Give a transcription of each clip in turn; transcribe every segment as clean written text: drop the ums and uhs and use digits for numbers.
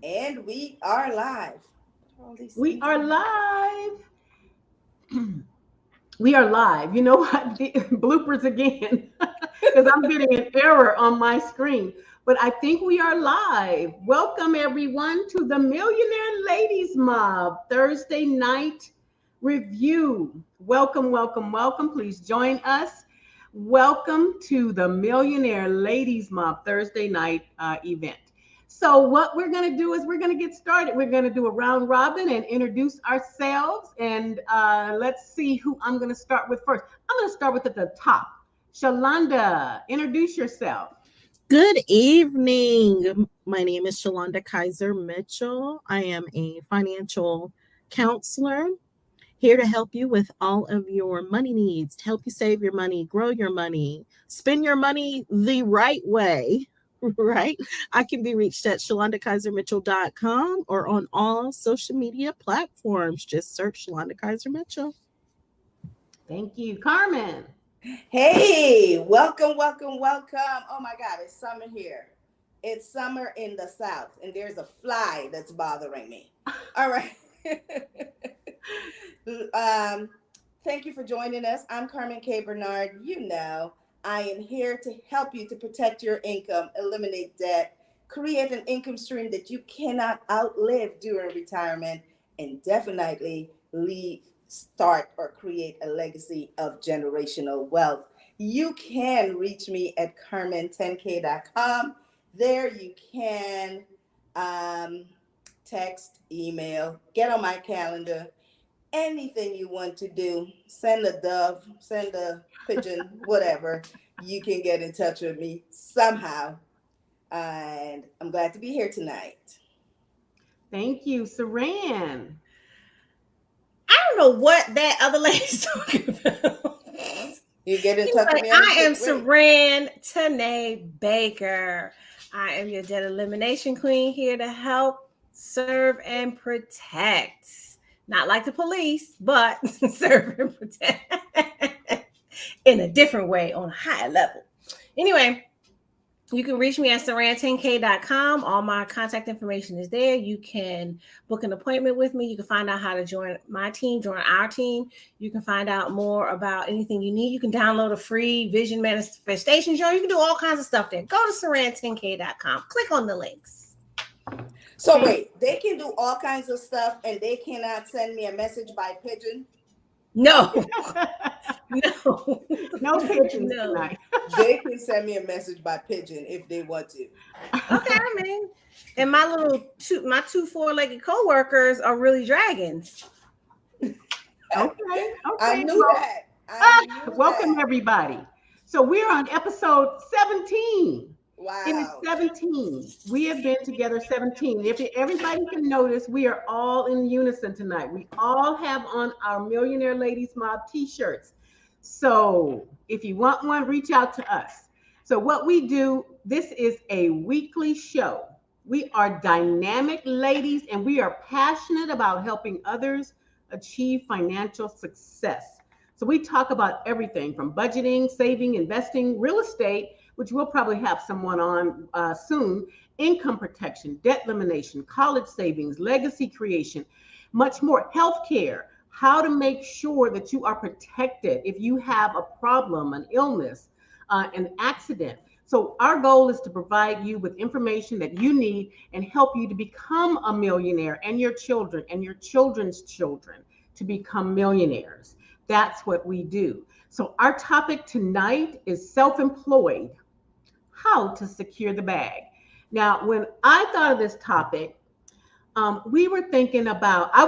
And we are live. All these We things. are live. We are live. You know what? Bloopers again, because I'm getting an error on my screen. But I think we are live. Welcome, everyone, to the Millionaire Ladies Mob Thursday night review. Welcome, welcome, welcome. Please join us. Welcome to the Millionaire Ladies Mob Thursday night event. So, what we're going to do is we're going to get started. We're going to do a round robin and introduce ourselves. And let's see who I'm going to start with first. I'm going to start with at the top. Shalonda, introduce yourself. Good evening. My name is Shalonda Kaiser Mitchell. I am a financial counselor here to help you with all of your money needs, to help you save your money, grow your money, spend your money the right way, right? I can be reached at ShalondaKaiserMitchell.com or on all social media platforms. Just search Shalonda Kaiser Mitchell. Thank you. Carmen. Hey, welcome, welcome, welcome. Oh my God, it's summer here. It's summer in the South, and there's a fly that's bothering me. All right. um, Thank you for joining us. I'm Carmen K. Bernard. You know, I am here to help you to protect your income, eliminate debt, create an income stream that you cannot outlive during retirement, and definitely start or create a legacy of generational wealth. You can reach me at carmen10k.com. There you can um, text, email, get on my calendar, anything you want to do. Send a dove, send a pigeon, whatever. You can get in touch with me somehow. And I'm glad to be here tonight. Thank you. Saran. I don't know what that other lady's talking about. You get in touch with me. I am Saran Tanae Baker. I am your debt elimination queen here to help, serve, and protect. Not like the police, but serve and protect in a different way on a higher level. Anyway, you can reach me at saran10k.com. All my contact information is there. You can book an appointment with me. You can find out how to join my team, join our team. You can find out more about anything you need. You can download a free vision manifestation journal. You can do all kinds of stuff there. Go to saran10k.com. Click on the links. So wait, they can do all kinds of stuff and they cannot send me a message by pigeon? No. No pigeons tonight. They can send me a message by pigeon if they want to. Okay, man. And my two four-legged co-workers are really dragons. Okay. I knew that. Welcome, everybody. So we're on episode 17. Wow. It is 17. We have been together 17. If everybody can notice, we are all in unison tonight. We all have on our Millionaire Ladies Mob t-shirts. So if you want one, reach out to us. So what we do, this is a weekly show. We are dynamic ladies and we are passionate about helping others achieve financial success. So we talk about everything from budgeting, saving, investing, real estate, which we'll probably have someone on soon, income protection, debt elimination, college savings, legacy creation, much more, healthcare, how to make sure that you are protected if you have a problem, an illness, an accident. So our goal is to provide you with information that you need and help you to become a millionaire and your children and your children's children to become millionaires. That's what we do. So our topic tonight is self-employed, how to secure the bag. Now, when I thought of this topic, I was thinking about, I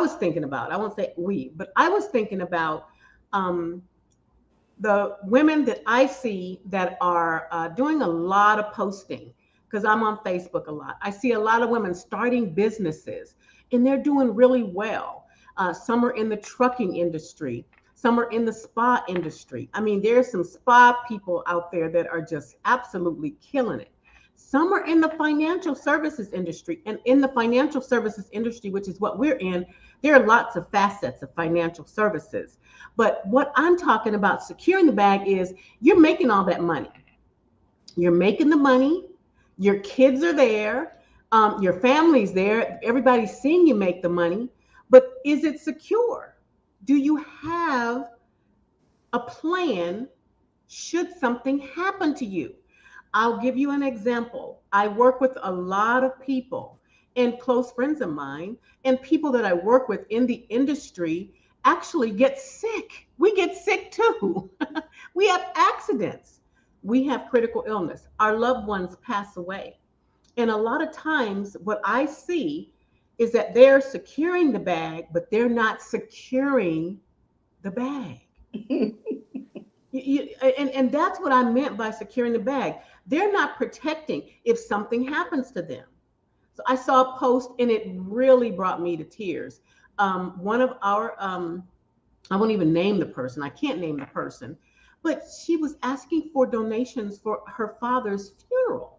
won't say we, but I was thinking about the women that I see that are doing a lot of posting, because I'm on Facebook a lot. I see a lot of women starting businesses and they're doing really well. Some are in the trucking industry. Some are in the spa industry. I mean, there's some spa people out there that are just absolutely killing it. Some are in the financial services industry. And in the financial services industry, which is what we're in, there are lots of facets of financial services. But what I'm talking about securing the bag is you're making all that money. You're making the money. Your kids are there. Your family's there. Everybody's seeing you make the money, but is it secure? Do you have a plan should something happen to you? I'll give you an example. I work with a lot of people and close friends of mine, and people that I work with in the industry actually get sick. We get sick too. We have accidents. We have critical illness. Our loved ones pass away. And a lot of times, what I see is that they're securing the bag, but they're not securing the bag. And that's what I meant by securing the bag. They're not protecting if something happens to them. So I saw a post and it really brought me to tears. One of our, I won't even name the person, I can't name the person, but she was asking for donations for her father's funeral.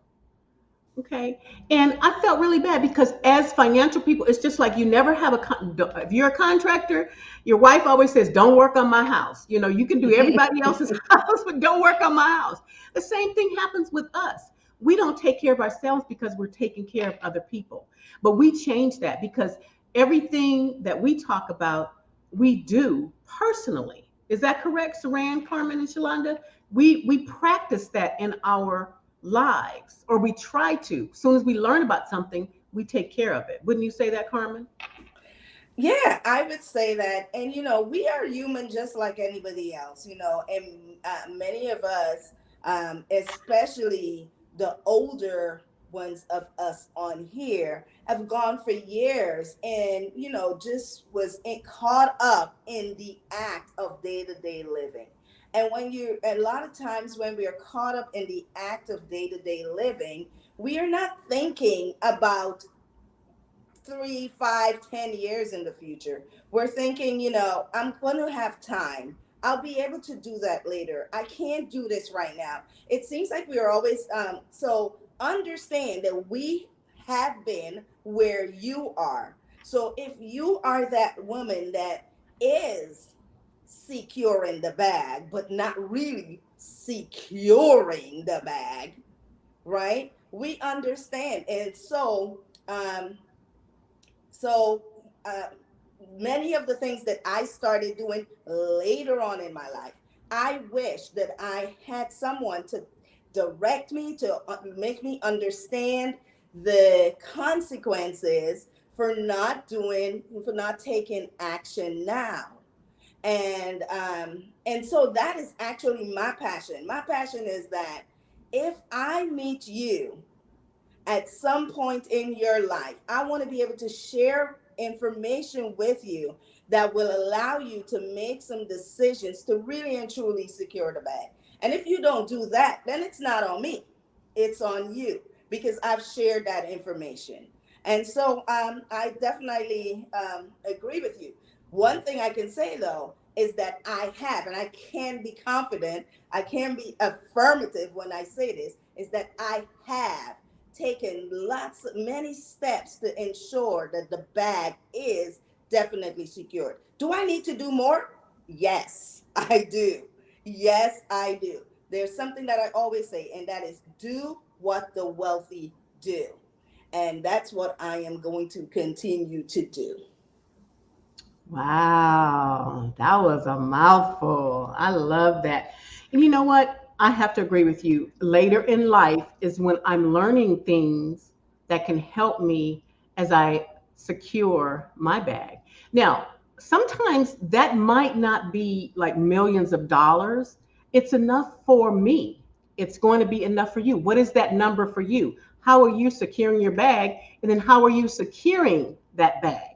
Okay. And I felt really bad because as financial people, it's just like you never have if you're a contractor, your wife always says, don't work on my house. You know, you can do everybody else's house, but don't work on my house. The same thing happens with us. We don't take care of ourselves because we're taking care of other people. But we change that because everything that we talk about, we do personally. Is that correct, Saran, Carmen, and Shalonda? We practice that in our lives, or we try to. As soon as we learn about something, we take care of it. Wouldn't you say that, Carmen? Yeah, I would say that. And, we are human just like anybody else, and many of us, especially the older ones of us on here, have gone for years and, just was caught up in the act of day to day living. And a lot of times when we are caught up in the act of day to day living, we are not thinking about 3, 5, 10 years in the future. We're thinking, I'm going to have time. I'll be able to do that later. I can't do this right now. It seems like we are always, so understand that we have been where you are. So if you are that woman that is securing the bag, but not really securing the bag, right? We understand. And so many of the things that I started doing later on in my life, I wish that I had someone to direct me, to make me understand the consequences for not taking action now. And so that is actually my passion. My passion is that if I meet you at some point in your life, I want to be able to share information with you that will allow you to make some decisions to really and truly secure the bag. And if you don't do that, then it's not on me, it's on you, because I've shared that information. And so I definitely agree with you. One thing I can say though is that I have, and I can be confident, I can be affirmative when I say this, is that I have taken many steps to ensure that the bag is definitely secured. Do I need to do more? Yes, I do. Yes, I do. There's something that I always say, and that is do what the wealthy do. And that's what I am going to continue to do. Wow, that was a mouthful. I love that. And you know what? I have to agree with you. Later in life is when I'm learning things that can help me as I secure my bag. Now, sometimes that might not be like millions of dollars. It's enough for me. It's going to be enough for you. What is that number for you? How are you securing your bag? And then how are you securing that bag?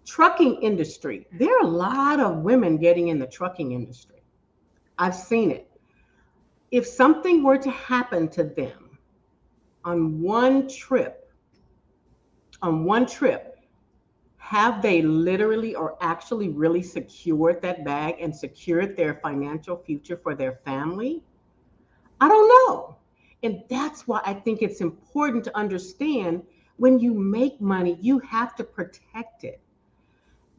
Trucking industry. There are a lot of women getting in the trucking industry. I've seen it. If something were to happen to them on one trip, have they literally or actually really secured that bag and secured their financial future for their family? I don't know. And that's why I think it's important to understand when you make money, you have to protect it.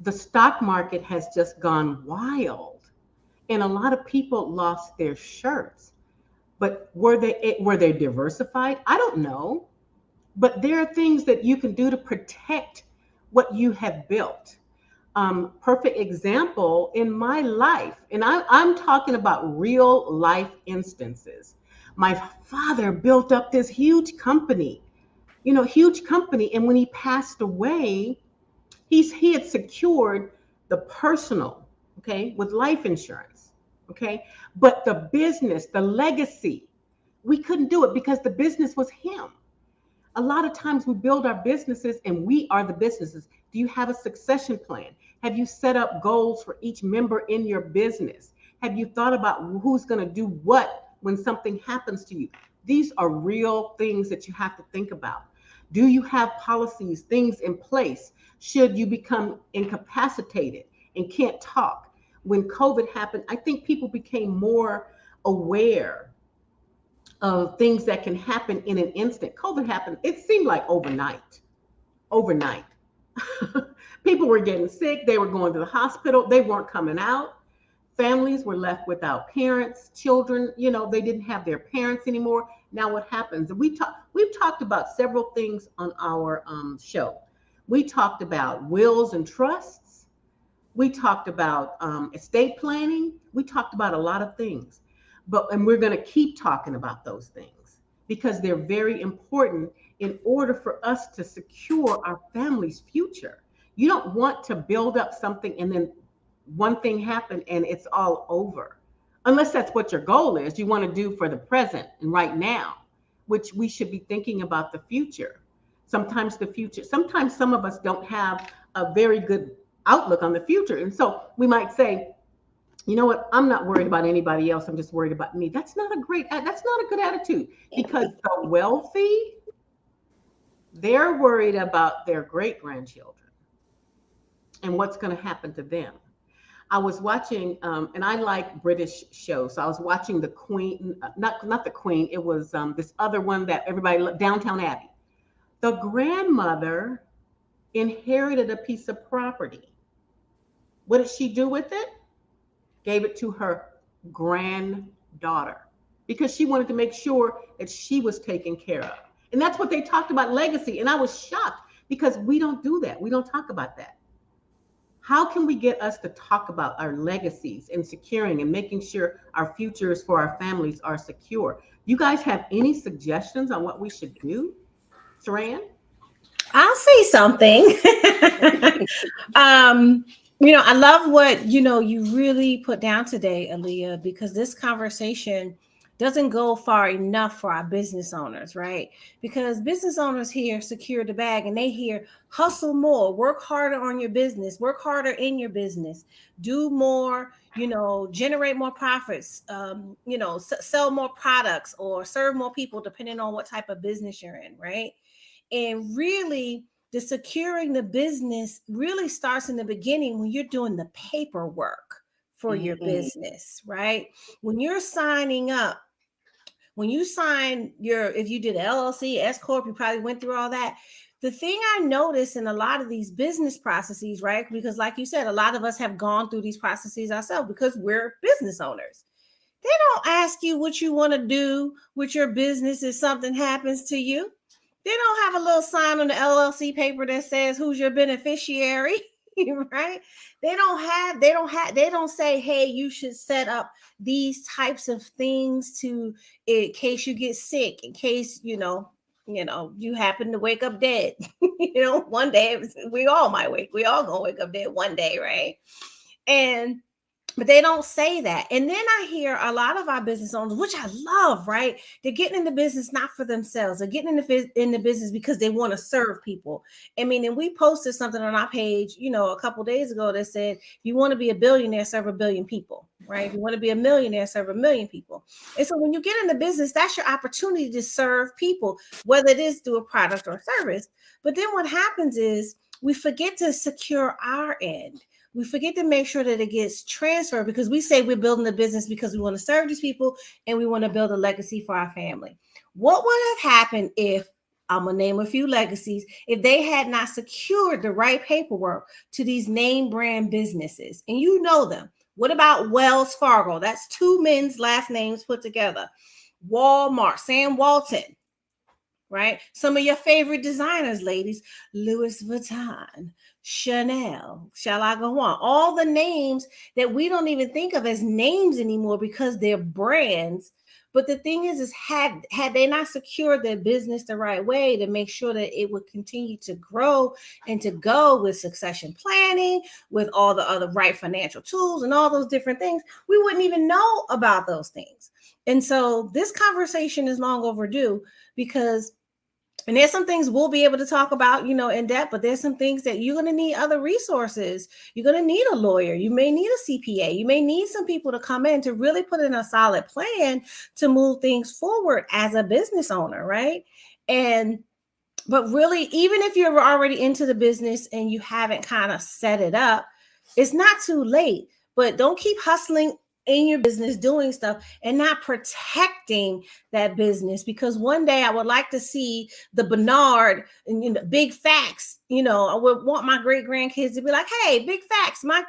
The stock market has just gone wild and a lot of people lost their shirts. But were they diversified? I don't know. but there are things that you can do to protect what you have built. Perfect example in my life, and I'm talking about real life instances. My father built up this huge company, huge company, and when he passed away, he had secured the personal, okay, with life insurance, okay, but the business, the legacy, we couldn't do it because the business was him. A lot of times we build our businesses and we are the businesses. Do you have a succession plan? Have you set up goals for each member in your business? Have you thought about who's going to do what when something happens to you? These are real things that you have to think about. Do you have policies, things in place should you become incapacitated and can't talk? When COVID happened, I think people became more aware of things that can happen in an instant. COVID happened, it seemed like overnight. Overnight. People were getting sick, they were going to the hospital, they weren't coming out. Families were left without parents, children, they didn't have their parents anymore. Now what happens? We've talked about several things on our show. We talked about wills and trusts. We talked about estate planning. We talked about a lot of things. And we're going to keep talking about those things because they're very important in order for us to secure our family's future. You don't want to build up something and then one thing happened and it's all over. Unless that's what your goal is, you want to do for the present and right now, which we should be thinking about the future. Sometimes some of us don't have a very good outlook on the future. And so we might say, you know what? I'm not worried about anybody else. I'm just worried about me. That's not a good attitude, because the wealthy, they're worried about their great grandchildren and what's going to happen to them. I was watching, and I like British shows. So I was watching The Queen, not The Queen. It was this other one that everybody loved, Downton Abbey. The grandmother inherited a piece of property. What did she do with it? Gave it to her granddaughter because she wanted to make sure that she was taken care of. And that's what they talked about, legacy. And I was shocked because we don't do that. We don't talk about that. How can we get us to talk about our legacies and securing and making sure our futures for our families are secure? You guys have any suggestions on what we should do? Saran? I'll say something. I love what, you really put down today, Aaliyah, because this conversation doesn't go far enough for our business owners, right? Because business owners hear secure the bag and they hear hustle more, work harder on your business, work harder in your business, do more, generate more profits, sell more products or serve more people, depending on what type of business you're in, right? And really, the securing the business really starts in the beginning when you're doing the paperwork for your business, right? When you're signing up, when you sign if you did LLC, S Corp, you probably went through all that. The thing I noticed in a lot of these business processes, right? Because like you said, a lot of us have gone through these processes ourselves because we're business owners. They don't ask you what you want to do with your business if something happens to you. They don't have a little sign on the LLC paper that says who's your beneficiary, right? They don't say, hey, you should set up these types of things in case you get sick, in case, you happen to wake up dead. One day we all gonna wake up dead one day, right? But they don't say that. And then I hear a lot of our business owners, which I love, right? They're getting in the business not for themselves. They're getting in the business because they want to serve people. I mean, and we posted something on our page, a couple of days ago that said, if you want to be a billionaire, serve a billion people, right? If you want to be a millionaire, serve a million people. And so when you get in the business, that's your opportunity to serve people, whether it is through a product or service. But then what happens is we forget to secure our end. We forget to make sure that it gets transferred because we say we're building a business because we want to serve these people and we want to build a legacy for our family. What would have happened if, I'm going to name a few legacies, if they had not secured the right paperwork to these name brand businesses? And you know them. What about Wells Fargo? That's two men's last names put together. Walmart, Sam Walton, right? Some of your favorite designers, ladies, Louis Vuitton, Chanel, shall I go on? All the names that we don't even think of as names anymore because they're brands. But the thing is had they not secured their business the right way to make sure that it would continue to grow and to go with succession planning, with all the other right financial tools and all those different things, we wouldn't even know about those things. And so this conversation is long overdue because, and there's some things we'll be able to talk about, in depth, but there's some things that you're going to need other resources. You're going to need a lawyer. You may need a CPA. You may need some people to come in to really put in a solid plan to move things forward as a business owner, right? But really, even if you're already into the business and you haven't kind of set it up, it's not too late. But don't keep hustling in your business, doing stuff and not protecting that business, because one day I would like to see the Bernard and big facts. I would want my great grandkids to be like, hey, big facts. My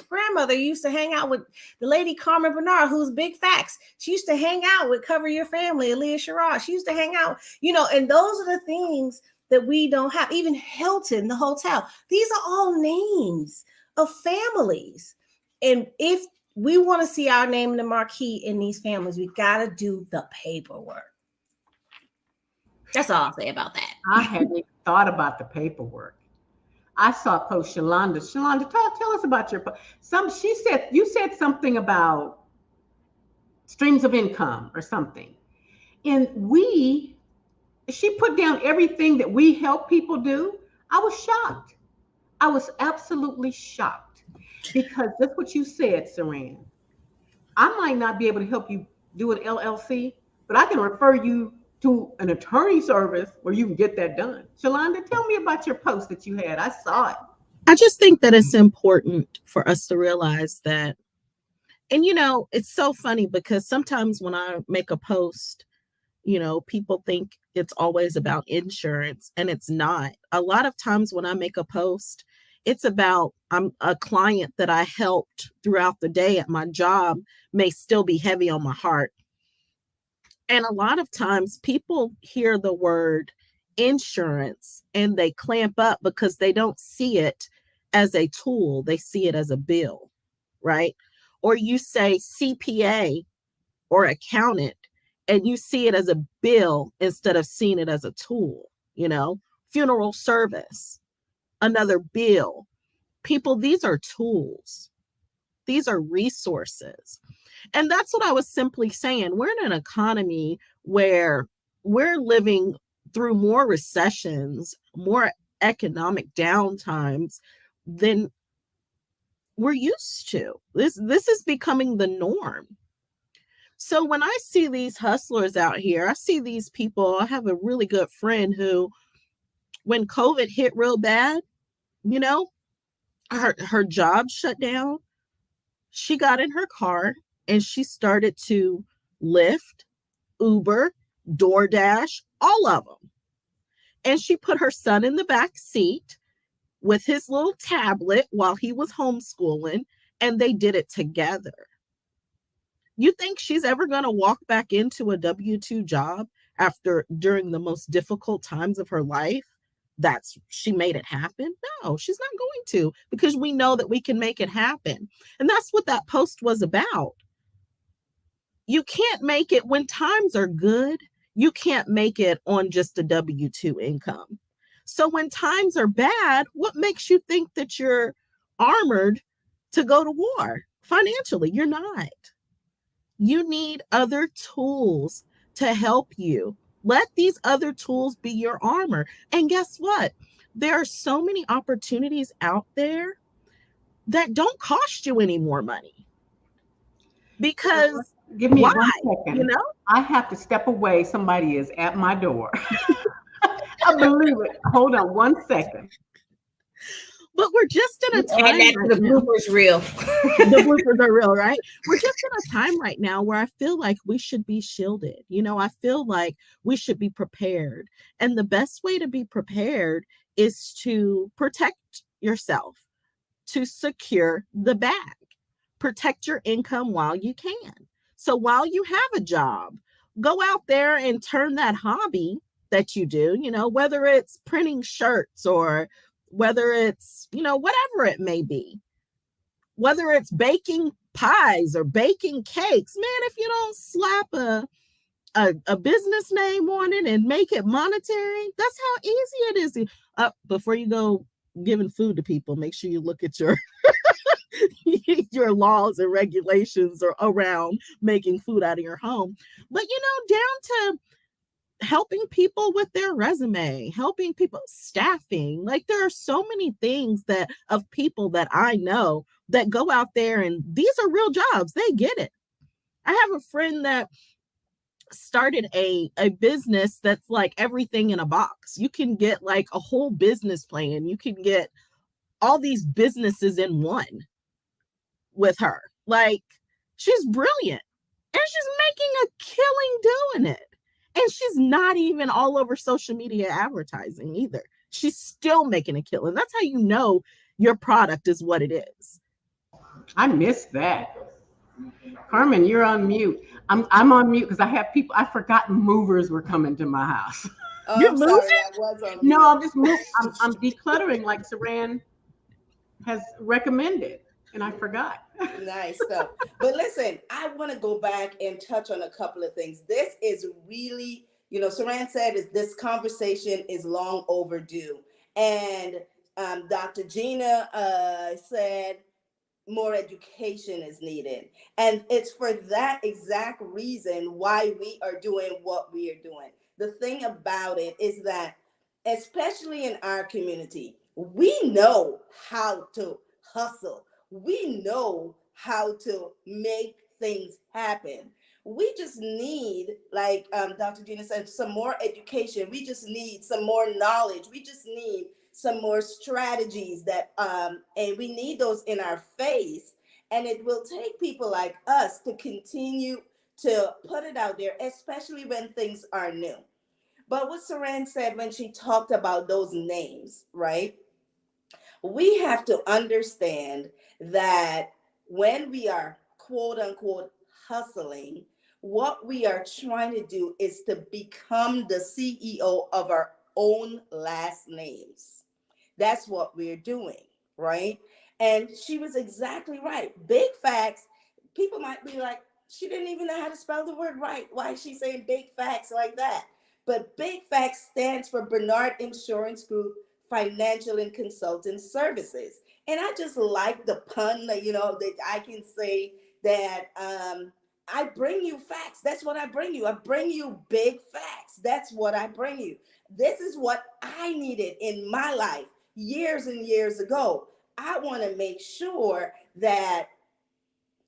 grandmother used to hang out with the lady Carmen Bernard, who's big facts. She used to hang out with Cover Your Family, Aaliyah Sherrod. She used to hang out, and those are the things that we don't have. Even Hilton, the hotel, these are all names of families. And if we want to see our name in the marquee in these families, we got to do the paperwork. That's all I'll say about that. I hadn't even thought about the paperwork. I saw post Shalonda. Shalonda, tell us about your you said something about streams of income or something. And she put down everything that we help people do. I was shocked. I was absolutely shocked. Because that's what you said, Saran. I might not be able to help you do an LLC, but I can refer you to an attorney service where you can get that done. Shalonda, tell me about your post that you had. I saw it. I just think that it's important for us to realize that, and it's so funny because sometimes when I make a post, people think it's always about insurance, and it's not. A lot of times when I make a post, it's about a client that I helped throughout the day at my job may still be heavy on my heart. And a lot of times people hear the word insurance and they clamp up because they don't see it as a tool. They see it as a bill, right? Or you say CPA or accountant and you see it as a bill instead of seeing it as a tool, funeral service, another bill. People, these are tools. These are resources. And that's what I was simply saying. We're in an economy where we're living through more recessions, more economic downtimes than we're used to. This is becoming the norm. So when I see these hustlers out here, I see these people. I have a really good friend who, when COVID hit real bad, her job shut down. She got in her car and she started to Lyft, Uber, DoorDash, all of them. And she put her son in the back seat with his little tablet while he was homeschooling, and they did it together. You think she's ever going to walk back into a W-2 job during the most difficult times of her life? She made it happen? No, she's not going to, because we know that we can make it happen. And that's what that post was about. You can't make it when times are good. You can't make it on just a W-2 income. So when times are bad, what makes you think that you're armored to go to war financially? You're not. You need other tools to help you. Let these other tools be your armor. And guess what? There are so many opportunities out there that don't cost you any more money. Because give me why? 1 second. I have to step away. Somebody is at my door. I believe it. Hold on 1 second. But we're just in a time. Add that to the bloopers reel. The bloopers are real, right? We're just in a time right now where I feel like we should be shielded. I feel like we should be prepared. And the best way to be prepared is to protect yourself, to secure the bag, protect your income while you can. So while you have a job, go out there and turn that hobby that you do, whether it's printing shirts or whether it's, whatever it may be, whether it's baking pies or baking cakes, man, if you don't slap a business name on it and make it monetary, that's how easy it is. Before you go giving food to people, make sure you look at your your laws and regulations are around making food out of your home. But down to helping people with their resume, helping people, staffing. Like, there are so many things of people that I know that go out there, and these are real jobs. They get it. I have a friend that started a business that's like everything in a box. You can get like a whole business plan. You can get all these businesses in one with her. Like, she's brilliant and she's making a killing doing it. And she's not even all over social media advertising either. She's still making a killing. That's how you know your product is what it is. I missed that. Carmen, you're on mute. I'm on mute because I have people. I forgot movers were coming to my house. Oh, You're I'm moving? sorry, I was on No, mute. I'm just moving. I'm decluttering like Saran has recommended, and I forgot. Nice stuff. But listen, I want to go back and touch on a couple of things. This is really, Saran said this conversation is long overdue. And Dr. Gina said more education is needed. And it's for that exact reason why we are doing what we are doing. The thing about it is that, especially in our community, we know how to hustle. We know how to make things happen. We just need, like Dr. Gina said, some more education. We just need some more knowledge. We just need some more strategies and we need those in our face. And it will take people like us to continue to put it out there, especially when things are new. But what Saran said when she talked about those names, right? We have to understand that when we are quote unquote hustling, what we are trying to do is to become the CEO of our own last names. That's what we're doing, right? And she was exactly right. Big facts. People might be like, she didn't even know how to spell the word right. Why is she saying big facts like that? But big facts stands for Bernard Insurance Group Financial and Consulting Services. And I just like the pun that, that I can say that I bring you facts. That's what I bring you. I bring you big facts. That's what I bring you. This is what I needed in my life years and years ago. I want to make sure that,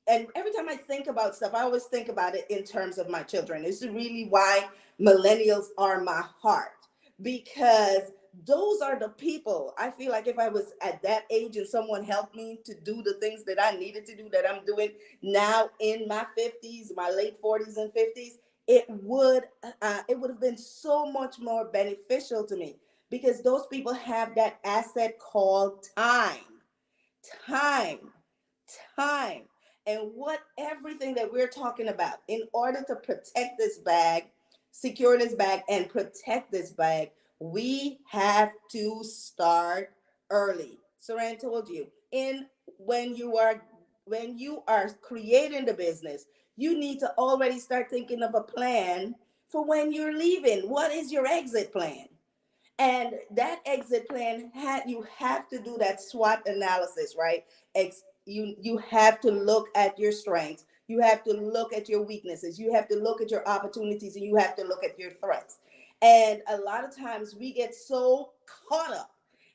and every time I think about stuff, I always think about it in terms of my children. This is really why millennials are my heart, because those are the people. I feel like if I was at that age and someone helped me to do the things that I needed to do that I'm doing now in my 50s, my late 40s and 50s, it would have been so much more beneficial to me, because those people have that asset called time. And what everything that we're talking about, in order to protect this bag, secure this bag, and protect this bag, we have to start early. Saran told you, when you are creating the business, you need to already start thinking of a plan for when you're leaving. What is your exit plan? And that exit plan, you have to do that SWOT analysis, right? You have to look at your strengths. You have to look at your weaknesses. You have to look at your opportunities, and you have to look at your threats. And a lot of times we get so caught up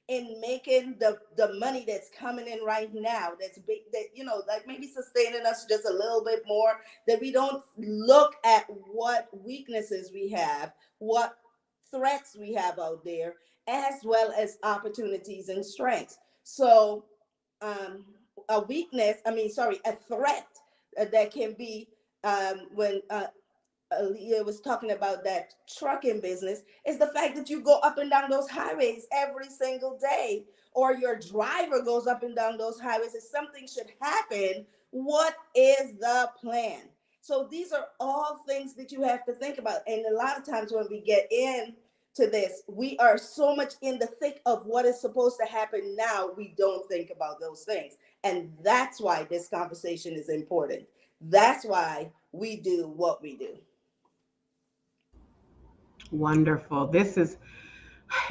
in making the money that's coming in right now, that's big, that, like maybe sustaining us just a little bit more, that we don't look at what weaknesses we have, what threats we have out there, as well as opportunities and strengths. So a threat that can be, when Aaliyah was talking about that trucking business, is the fact that you go up and down those highways every single day, or your driver goes up and down those highways. If something should happen, what is the plan? So these are all things that you have to think about. And a lot of times when we get in to this. We are so much in the thick of what is supposed to happen now, we don't think about those things. And that's why this conversation is important. That's why we do what we do. Wonderful.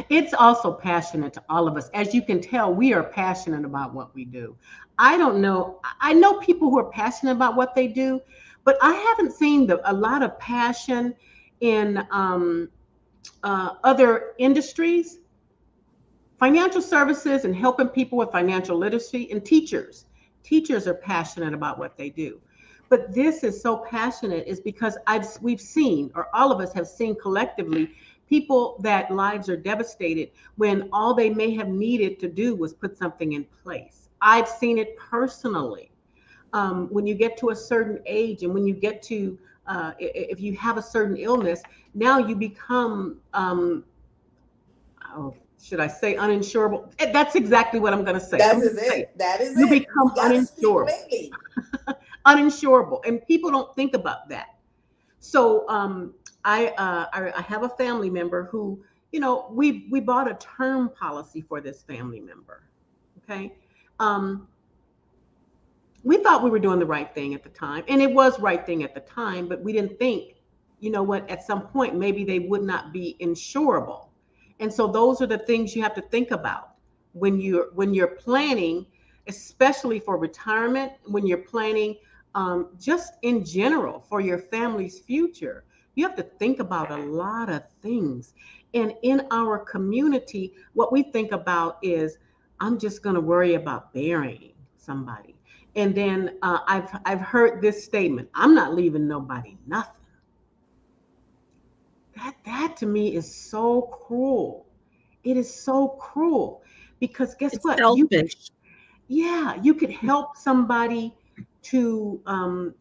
It's also passionate to all of us. As you can tell, we are passionate about what we do. I don't know. I know people who are passionate about what they do, but I haven't seen a lot of passion in other industries, financial services and helping people with financial literacy, and teachers. Teachers are passionate about what they do. But this is so passionate is because we've seen, or all of us have seen collectively, people that lives are devastated when all they may have needed to do was put something in place. I've seen it personally. When you get to a certain age and when you get to, if you have a certain illness, now you become, should I say uninsurable? That's exactly what I'm going to say. That is it. That is you it. You become uninsurable. Uninsurable. And people don't think about that. So I have a family member who, we bought a term policy for this family member. Okay. We thought we were doing the right thing at the time, and it was right thing at the time, but we didn't think, at some point, maybe they would not be insurable. And so those are the things you have to think about when you're planning, especially for retirement, when you're planning just in general for your family's future. You have to think about a lot of things. And in our community, what we think about is, I'm just going to worry about burying somebody. And then I've heard this statement, I'm not leaving nobody nothing. That to me is so cruel. It is so cruel because guess It's what? selfish. You could help somebody to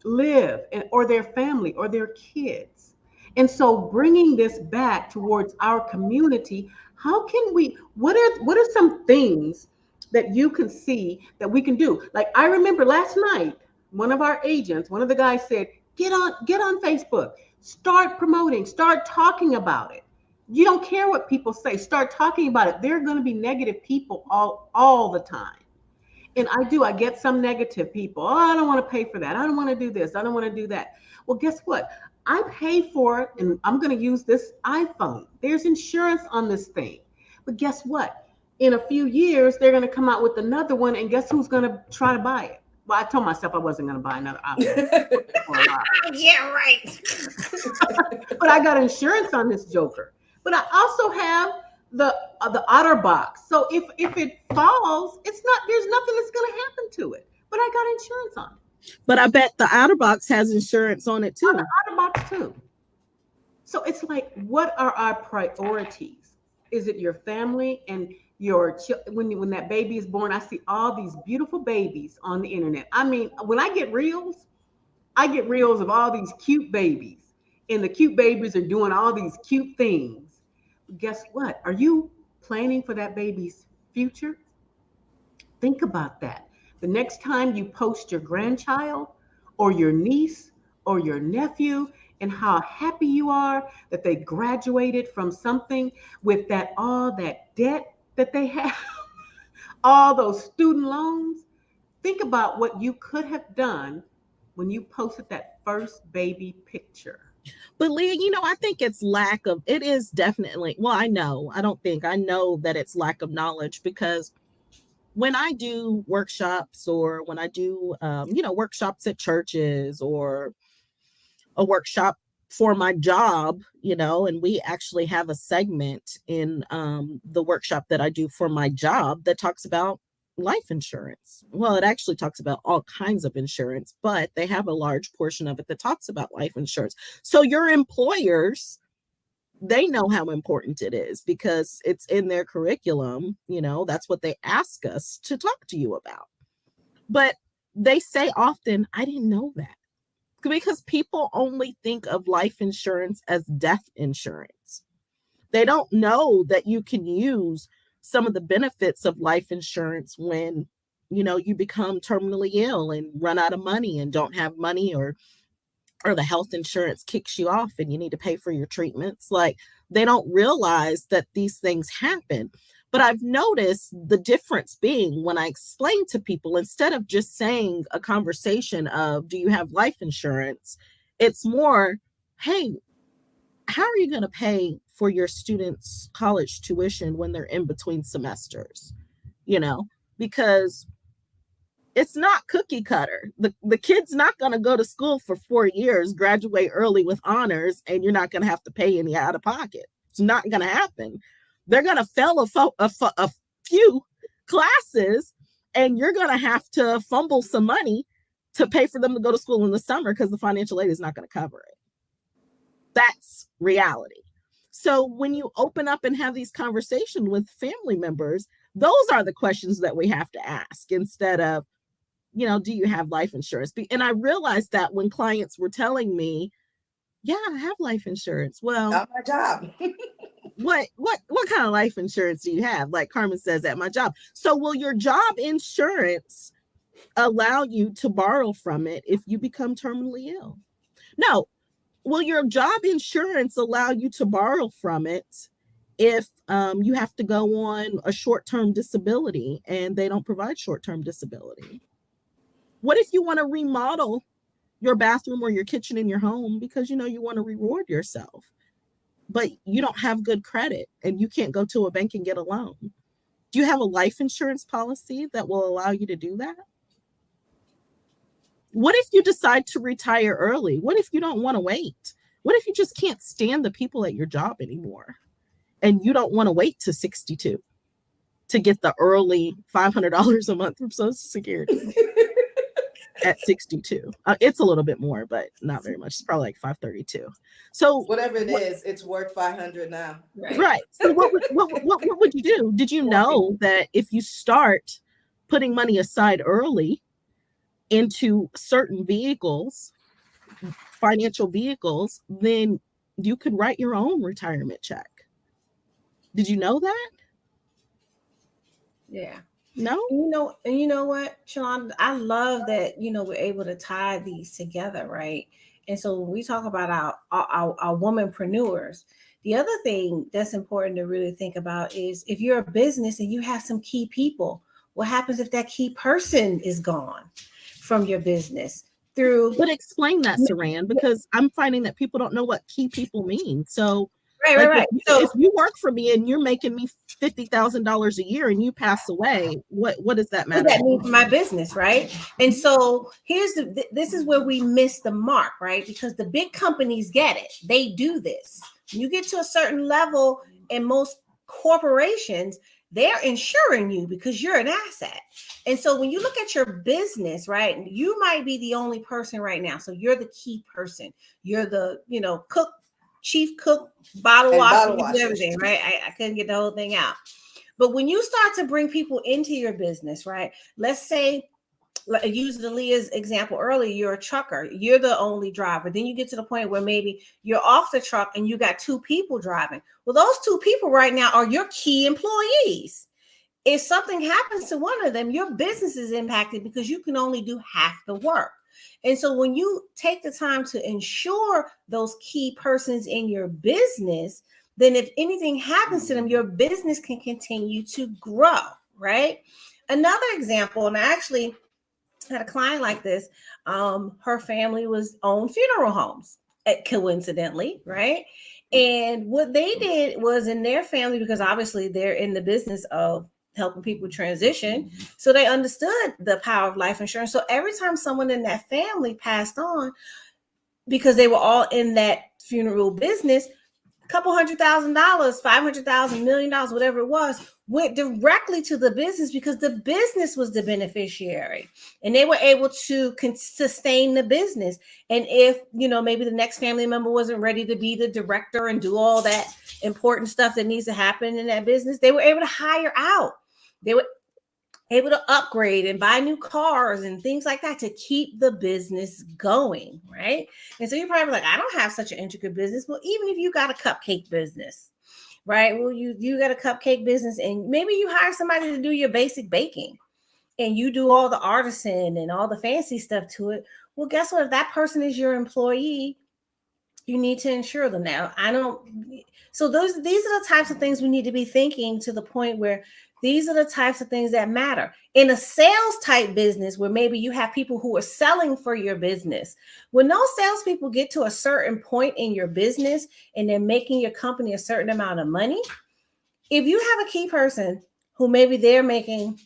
live, or their family or their kids. And so bringing this back towards our community, how can what are some things that you can see that we can do? Like, I remember last night, one of our agents, one of the guys said, get on Facebook, start promoting, start talking about it. You don't care what people say, start talking about it. There are going to be negative people all the time. And I get some negative people. Oh, I don't want to pay for that. I don't want to do this. I don't want to do that. Well, guess what? I pay for it, and I'm going to use this iPhone. There's insurance on this thing. But guess what? In a few years, they're going to come out with another one, and guess who's going to try to buy it? Well, I told myself I wasn't going to buy another iPhone. Yeah, right. But I got insurance on this joker. But I also have the OtterBox. So if it falls, there's nothing that's going to happen to it. But I got insurance on it. But I bet the OtterBox has insurance on it too. The OtterBox too. So it's like, what are our priorities? Is it your family and when that baby is born? I see all these beautiful babies on the internet. I mean, when I get reels of all these cute babies, and the cute babies are doing all these cute things. Guess what? Are you planning for that baby's future? Think about that. The next time you post your grandchild or your niece or your nephew and how happy you are that they graduated from something with all that debt that they have, all those student loans, think about what you could have done when you posted that first baby picture. But Leah, I think it's it is definitely, I know that it's lack of knowledge, because when I do workshops, or when I do, workshops at churches, or a workshop for my job, and we actually have a segment in the workshop that I do for my job that talks about life insurance. Well, it actually talks about all kinds of insurance, but they have a large portion of it that talks about life insurance. So your employers, they know how important it is because it's in their curriculum. That's what they ask us to talk to you about. But they say often, I didn't know that, because people only think of life insurance as death insurance. They don't know that you can use some of the benefits of life insurance when, you become terminally ill and run out of money and don't have money, or the health insurance kicks you off and you need to pay for your treatments. Like, They don't realize that these things happen. But I've noticed the difference being when I explain to people, instead of just saying a conversation of, do you have life insurance? It's more, hey, how are you going to pay for your students' college tuition when they're in between semesters? You know, because it's not cookie cutter. The kid's not going to go to school for 4 years, graduate early with honors, and you're not going to have to pay any out of pocket. It's not going to happen. They're going to fail a few classes, and you're going to have to fumble some money to pay for them to go to school in the summer because the financial aid is not going to cover it. That's reality. So when you open up and have these conversations with family members, those are the questions that we have to ask instead of, do you have life insurance? And I realized that when clients were telling me, yeah, I have life insurance. Well, not my job. what kind of life insurance do you have? Like Carmen says, at my job. So will your job insurance allow you to borrow from it if you become terminally ill? No. Will your job insurance allow you to borrow from it if you have to go on a short-term disability and they don't provide short-term disability? What if you want to remodel your bathroom or your kitchen in your home because you want to reward yourself, but you don't have good credit and you can't go to a bank and get a loan? Do you have a life insurance policy that will allow you to do that? What if you decide to retire early? What if you don't want to wait? What if you just can't stand the people at your job anymore and you don't want to wait to 62 to get the early $500 a month from Social Security? At 62, it's a little bit more, but not very much. It's probably like 532. So whatever it is, it's worth 500 now. Right. So what would you do? Did you know that if you start putting money aside early into certain vehicles, financial vehicles, then you could write your own retirement check? Did you know that? Yeah. No? You know what, Sean, I love that, we're able to tie these together, right? And so when we talk about our womanpreneurs, the other thing that's important to really think about is if you're a business and you have some key people, what happens if that key person is gone from your business? But explain that, Saran, because I'm finding that people don't know what key people mean. So Right. If you work for me and you're making me $50,000 a year and you pass away, what does that matter? What does that mean for my business, right? And so this is where we miss the mark, right? Because the big companies get it. They do this. When you get to a certain level in most corporations, they're insuring you because you're an asset. And so when you look at your business, right, you might be the only person right now. So you're the key person. You're the, cook, chief cook, bottle washer, everything, right? I couldn't get the whole thing out. But when you start to bring people into your business, right? Let's say, use Leah's example earlier, you're a trucker, you're the only driver. Then you get to the point where maybe you're off the truck and you got 2 people driving. Well, those 2 people right now are your key employees. If something happens to one of them, your business is impacted because you can only do half the work. And so when you take the time to insure those key persons in your business, then if anything happens to them, your business can continue to grow, right? Another example, and I actually had a client like this. Her family owned funeral homes, coincidentally, right? And what they did was in their family, because obviously they're in the business of helping people transition. So they understood the power of life insurance. So every time someone in that family passed on, because they were all in that funeral business, a couple $100,000, $500,000, $1 million, whatever it was, went directly to the business because the business was the beneficiary and they were able to sustain the business. And if, maybe the next family member wasn't ready to be the director and do all that important stuff that needs to happen in that business, they were able to hire out. They were able to upgrade and buy new cars and things like that to keep the business going, right? And so you're probably like, I don't have such an intricate business. Well, even if you got a cupcake business, right? Well, you got a cupcake business and maybe you hire somebody to do your basic baking and you do all the artisan and all the fancy stuff to it. Well, guess what? If that person is your employee, you need to insure them now. So these are the types of things we need to be thinking, to the point where these are the types of things that matter. In a sales type business where maybe you have people who are selling for your business, when those salespeople get to a certain point in your business and they're making your company a certain amount of money, if you have a key person who maybe they're making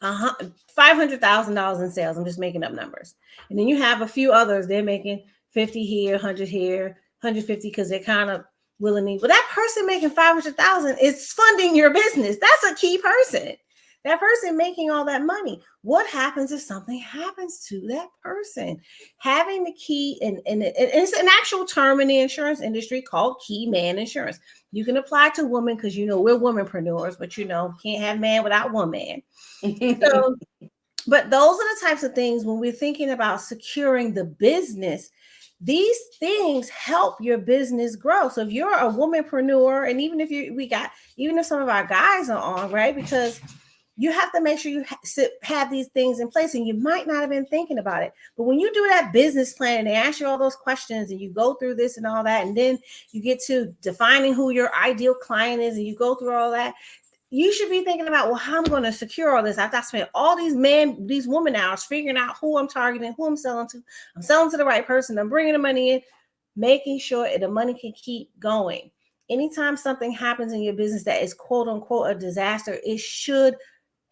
$500,000 in sales, I'm just making up numbers, and then you have a few others, they're making 50 here, 100 here, 150 because they're kind of willing. But that person making 500,000 is funding your business. That's a key person. That person making all that money. What happens if something happens to that person? Having the key, and it's an actual term in the insurance industry called key man insurance. You can apply to women because we're womenpreneurs, but can't have man without woman. So, but those are the types of things when we're thinking about securing the business. These things help your business grow. So if you're a womanpreneur, and even if some of our guys are on, right? Because you have to make sure you have these things in place, and you might not have been thinking about it. But when you do that business plan and they ask you all those questions and you go through this and all that, and then you get to defining who your ideal client is and you go through all that, you should be thinking about, well, how I'm going to secure all this. I've spent all these woman hours figuring out who I'm targeting, who I'm selling to. I'm selling to the right person. I'm bringing the money in, making sure the money can keep going. Anytime something happens in your business that is quote unquote a disaster, it should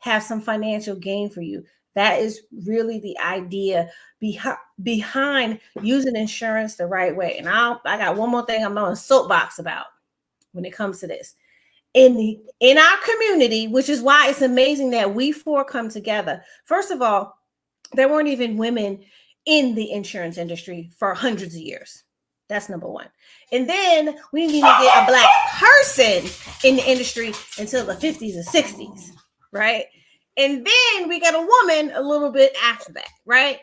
have some financial gain for you. That is really the idea behind using insurance the right way. And I got one more thing I'm on a soapbox about when it comes to this. In our community, which is why it's amazing that we four come together. First of all, there weren't even women in the insurance industry for hundreds of years. That's number one. And then we didn't even get a Black person in the industry until the 50s and 60s, right? And then we got a woman a little bit after that, right?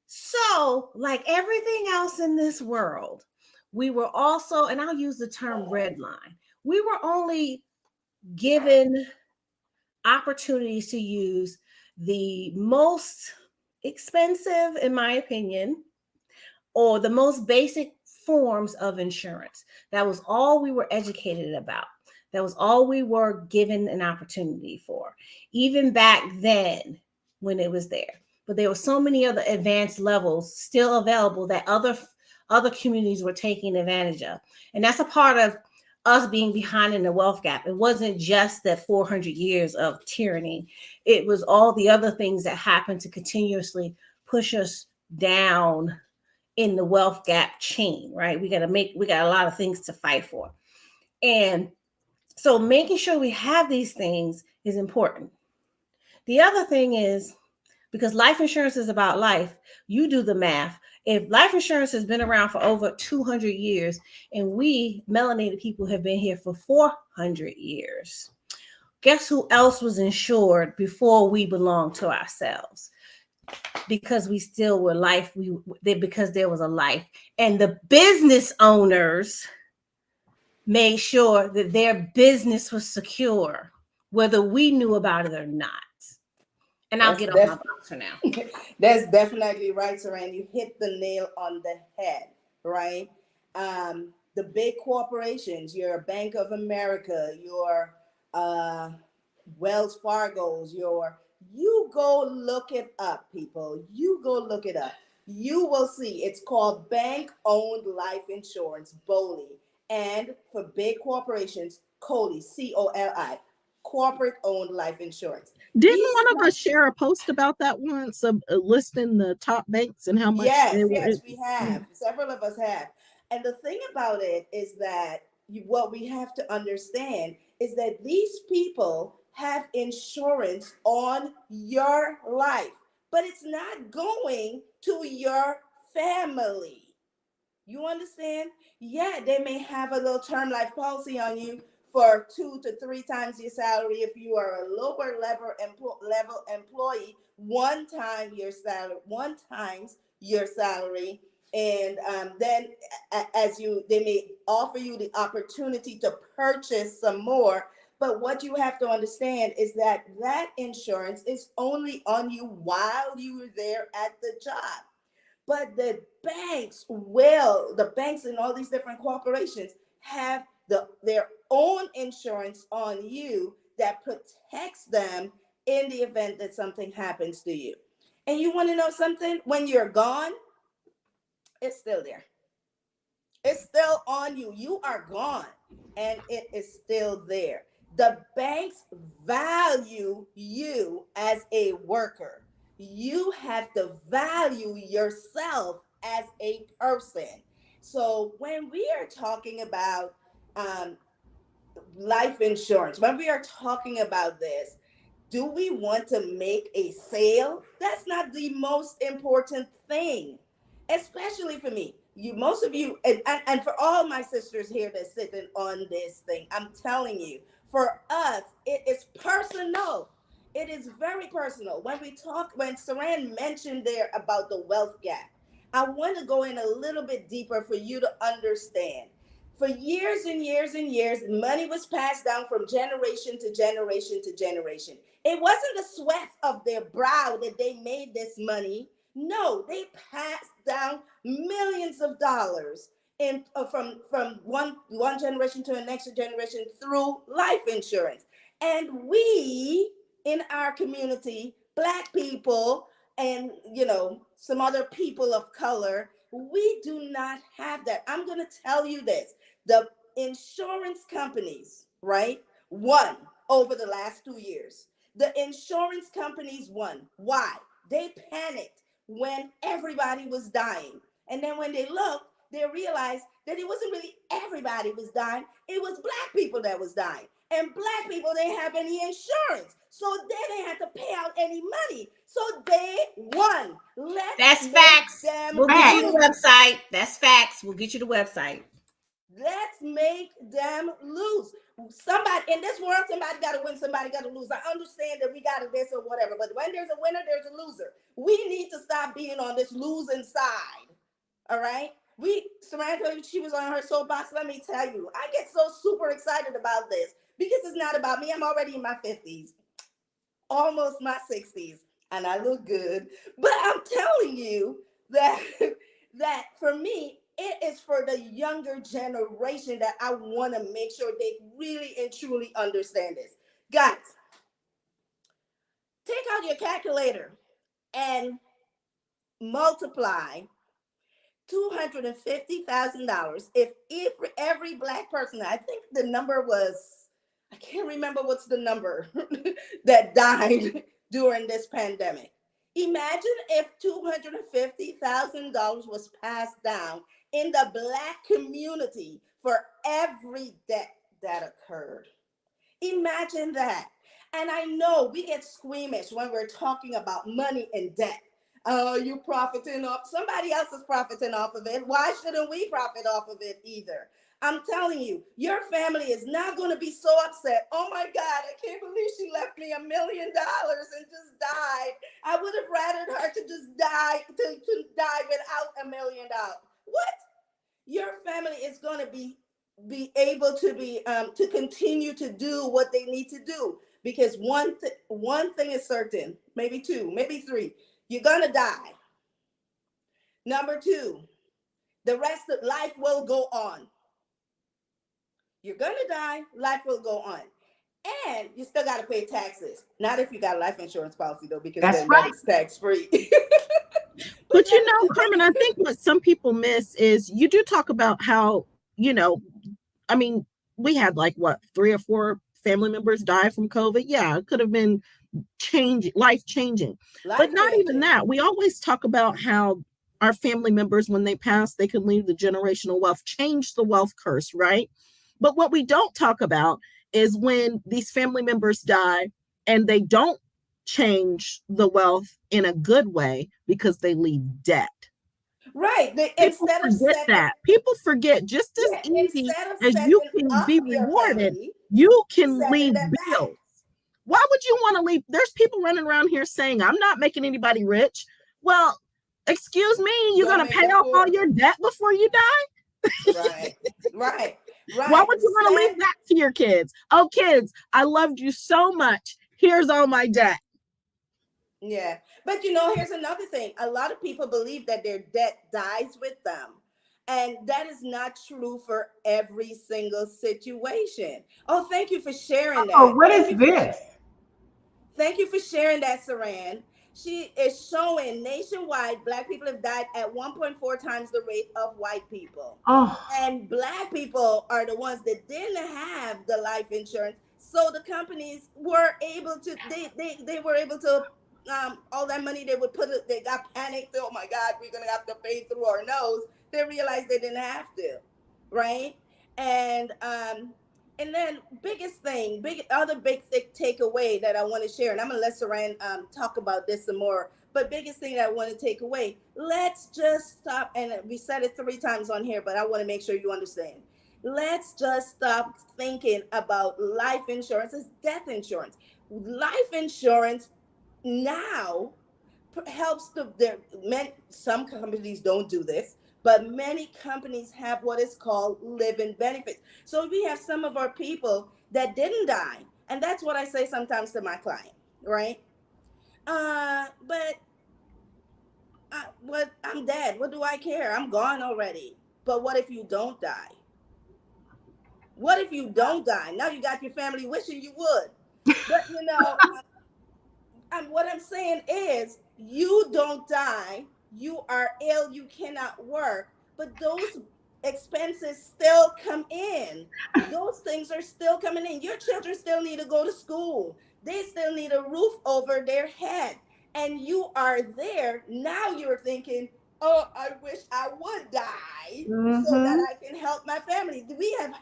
So, like everything else in this world, we were also, and I'll use the term red line, we were only given opportunities to use the most expensive, in my opinion, or the most basic forms of insurance. That was all we were educated about. That was all we were given an opportunity for, even back then when it was there. But there were so many other advanced levels still available that other communities were taking advantage of. And that's a part of us being behind in the wealth gap. It wasn't just that 400 years of tyranny. It was all the other things that happened to continuously push us down in the wealth gap chain, right? We got a lot of things to fight for. And so making sure we have these things is important. The other thing is, because life insurance is about life, you do the math. If life insurance has been around for over 200 years and we melanated people have been here for 400 years, guess who else was insured before we belonged to ourselves? Because we still were life, because there was a life. And the business owners made sure that their business was secure, whether we knew about it or not. And I'll get off my box for now. That's definitely right, Saran. You hit the nail on the head, right? The big corporations, your Bank of America, your Wells Fargo's, you go look it up, people. You go look it up. You will see it's called bank-owned life insurance, BOLI. And for big corporations, COLI, COLI, corporate-owned life insurance. Didn't one of us share a post about that once, listing the top banks and how much? Yes, we have. Several of us have. And the thing about it is that what we have to understand is that these people have insurance on your life, but it's not going to your family. You understand? Yeah, they may have a little term life policy on you for 2 to 3 times your salary. If you are a lower level employee, 1 time your salary, and then they may offer you the opportunity to purchase some more. But what you have to understand is that insurance is only on you while you were there at the job. But the banks and all these different corporations have their own insurance on you that protects them in the event that something happens to you. And you want to know something? When you're gone, it's still there. It's still on you. You are gone and it is still there. The banks value you as a worker. You have to value yourself as a person. So when we are talking about life insurance, when we are talking about this, do we want to make a sale? That's not the most important thing, especially for me. Most of you, and for all my sisters here that's sitting on this thing, I'm telling you, for us, it is personal. It is very personal. When Saran mentioned there about the wealth gap, I want to go in a little bit deeper for you to understand. For years and years and years, money was passed down from generation to generation to generation. It wasn't the sweat of their brow that they made this money. No, they passed down millions of dollars from one generation to the next generation through life insurance. And we in our community, Black people, and some other people of color, we do not have that. I'm going to tell you this: the insurance companies, right, won over the last 2 years. The insurance companies won. Why? They panicked when everybody was dying. And then when they looked, they realized that it wasn't really everybody was dying. It was Black people that was dying. And Black people didn't have any insurance. So they didn't have to pay out any money. So they won. That's facts. We'll Facts. give you the website. That's facts. We'll get you the website. Let's make them lose. Somebody in this world, somebody got to win, somebody got to lose. I understand that we got to this or whatever, but when there's a winner, there's a loser. We need to stop being on this losing side. All right? Samantha, she was on her soapbox. Let me tell you, I get so super excited about this because it's not about me. I'm already in my 50s, almost my 60s, and I look good. But I'm telling you that for me, it is for the younger generation that I want to make sure they really and truly understand this. Guys, take out your calculator and multiply $250,000 if every Black person, I think the number was, I can't remember what's the number that died during this pandemic. Imagine if $250,000 was passed down in the Black community for every death that occurred. Imagine that. And I know we get squeamish when we're talking about money and debt. Oh, you profiting off, somebody else is profiting off of it. Why shouldn't we profit off of it either? I'm telling you, your family is not going to be so upset. Oh my God, I can't believe she left me $1 million and just died. I would have rather her to just die, to die without $1 million. What? Your family is going to be able to be to continue to do what they need to do, because one thing is certain, maybe two, maybe three. You're going to die. Number two, the rest of life will go on. You're going to die, life will go on. And you still got to pay taxes. Not if you got a life insurance policy, though, because That's then right. that's tax-free. But Carmen, I think what some people miss is you do talk about how, I mean, we had 3 or 4 family members die from COVID. Yeah, it could have been life changing. But not even that. We always talk about how our family members, when they pass, they can leave the generational wealth, change the wealth curse, right? But what we don't talk about is when these family members die and they don't change the wealth in a good way because they leave debt. Right. People forget just as easy as you can be rewarded, you can leave bills. Why would you want to leave? There's people running around here saying, I'm not making anybody rich. Well, excuse me, you're going to pay off all your debt before you die? Right. Why would you want to leave that to your kids? Oh, kids, I loved you so much. Here's all my debt. Yeah. But here's another thing. A lot of people believe that their debt dies with them. And that is not true for every single situation. Oh, thank you for sharing Oh, that. what Thank is you for this? Thank you for sharing that, Saran. She is showing nationwide Black people have died at 1.4 times the rate of white people. Oh, And Black people are the ones that didn't have the life insurance. So the companies were able to, they were able to, all that money they would put it, they got panicked. Oh my God, we're going to have to pay through our nose. They realized they didn't have to, right? And, and then biggest thing, other big takeaway that I want to share, and I'm gonna let Saran talk about this some more. But biggest thing that I want to take away, let's just stop. And we said it 3 times on here, but I want to make sure you understand. Let's just stop thinking about life insurance as death insurance. Life insurance now helps some companies don't do this, but many companies have what is called living benefits. So we have some of our people that didn't die, and that's what I say sometimes to my client, right? But what, I'm dead, what do I care, I'm gone already. But what if you don't die? What if you don't die? Now you got your family wishing you would. But what I'm saying is, you don't die, you are ill, you cannot work, but those expenses still come in. Those things are still coming in. Your children still need to go to school. They still need a roof over their head. And you are there. Now you're thinking, oh, I wish I would die so that I can help my family. We have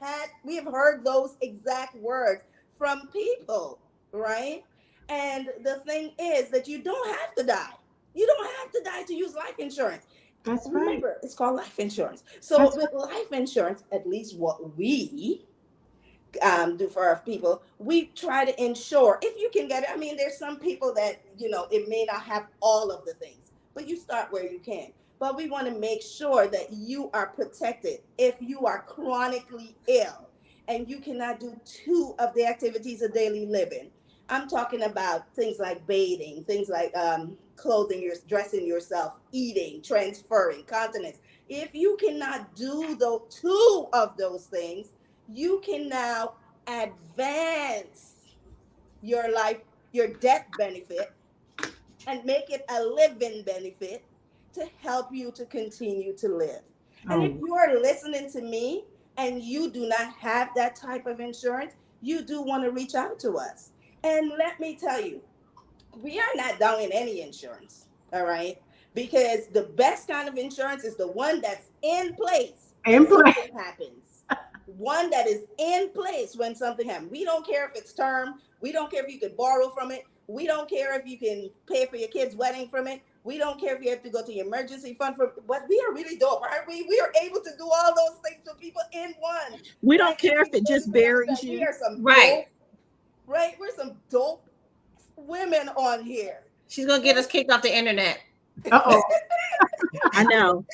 heard those exact words from people, right? And the thing is that you don't have to die. You don't have to die to use life insurance. that's right. Remember, it's called life insurance. So That's with life insurance, at least what we do for our people, we try to ensure if you can get it. I mean, there's some people that, it may not have all of the things, but you start where you can. But we want to make sure that you are protected if you are chronically ill and you cannot do 2 of the activities of daily living. I'm talking about things like bathing, things like dressing yourself, eating, transferring, continence. If you cannot do the 2 of those things, you can now advance your death benefit, and make it a living benefit to help you to continue to live. And if you are listening to me and you do not have that type of insurance, you do want to reach out to us. And let me tell you, we are not down in any insurance, all right? Because the best kind of insurance is the one that's in place when something happens. One that is in place when something happens. We don't care if it's term. We don't care if you can borrow from it. We don't care if you can pay for your kid's wedding from it. We don't care if you have to go to your emergency fund from it. But we are really dope, aren't we? We are able to do all those things for people in one. We don't care if it just buries you. We are some Right. dope, right? We're some dope women on here. She's gonna get us kicked off the internet. I know.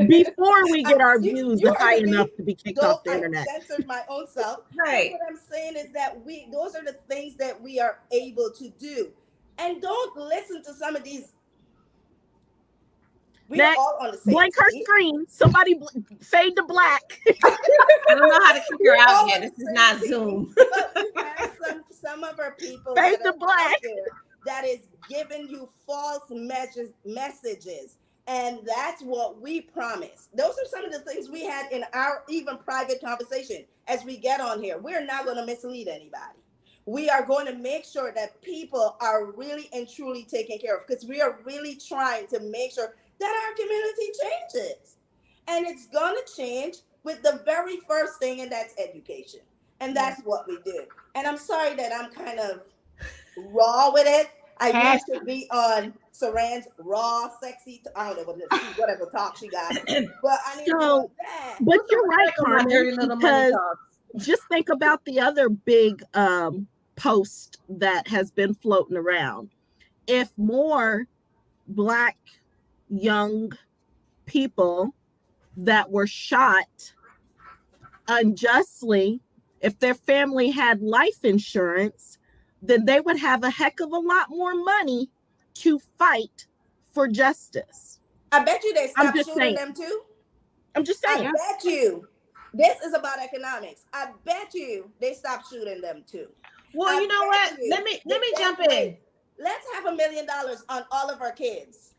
Before we get our views high enough to be kicked off the internet. I censored my own self. Right. What I'm saying is that those are the things that we are able to do. And don't listen to some of these. We are all on the same blank her team. screen. Somebody fade to black. I don't know how to kick her out yet. This is not Zoom. But we have some of our people Fade that to are black. out there that is giving you false messages. And that's what we promise. Those are some of the things we had in our even private conversation as we get on here. We're not going to mislead anybody. We are going to make sure that people are really and truly taken care of, because we are really trying to make sure that our community changes. And it's going to change with the very first thing, and that's education. And that's what we do. And I'm sorry that I'm kind of raw with it. I really should be on Saran's raw, sexy, I don't know what it is, whatever talk she got. But I need to know that. But you're right, My dirty Carmen, little money because talk. just think about the other big post that has been floating around. If more Black young people that were shot unjustly, if their family had life insurance, then they would have a heck of a lot more money to fight for justice. I bet you they stopped shooting them too. I'm just I saying. bet you this is about economics. I bet you they stopped shooting them too. Well, I you know bet what? you Let me that jump way, in. let's have $1 million on all of our kids.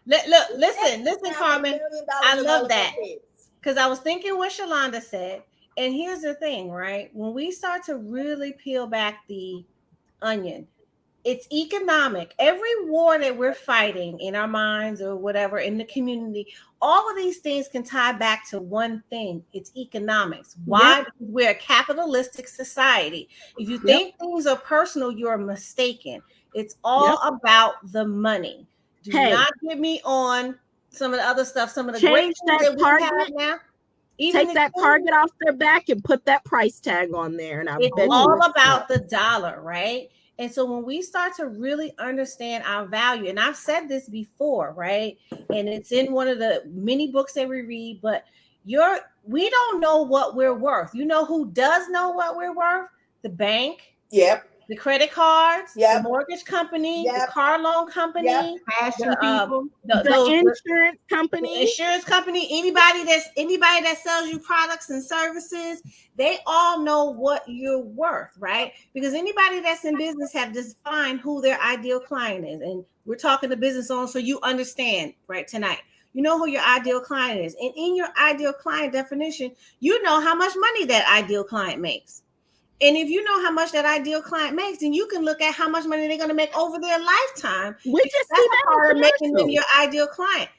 Look, listen, Let's have Carmen. $1 million I on all love of our that kids. because I was thinking what Shalonda said, and here's the thing, right? When we start to really peel back the onion, it's economic. Every war that we're fighting in our minds or whatever in the community, all of these things can tie back to one thing. It's economics. Why? Yep. Because we're a capitalistic society. If you Yep. think things are personal, you're mistaken. It's all about the money. Do Hey. not get me on some of the other stuff, some of the Change great things that that we have target. now. Even Take the that food, target off their back and put that price tag on there, and I it's bet you all it's about not. the dollar, right? And so when we start to really understand our value, and I've said this before, right? And it's in one of the many books that we read, but we don't know what we're worth. You know who does know what we're worth? The bank, Yep. the credit cards, Yep. the mortgage company, Yep. the car loan company, Yep. Fashion people. The insurance company. insurance company, anybody that sells you products and services, they all know what you're worth, right? Because anybody that's in business have defined who their ideal client is, and we're talking to business owners, so you understand, right? Tonight, you know who your ideal client is, and in your ideal client definition, you know how much money that ideal client makes. And if you know how much that ideal client makes, then you can look at how much money they're going to make over their lifetime. We just That's see a that part of in making them commercials. your ideal client.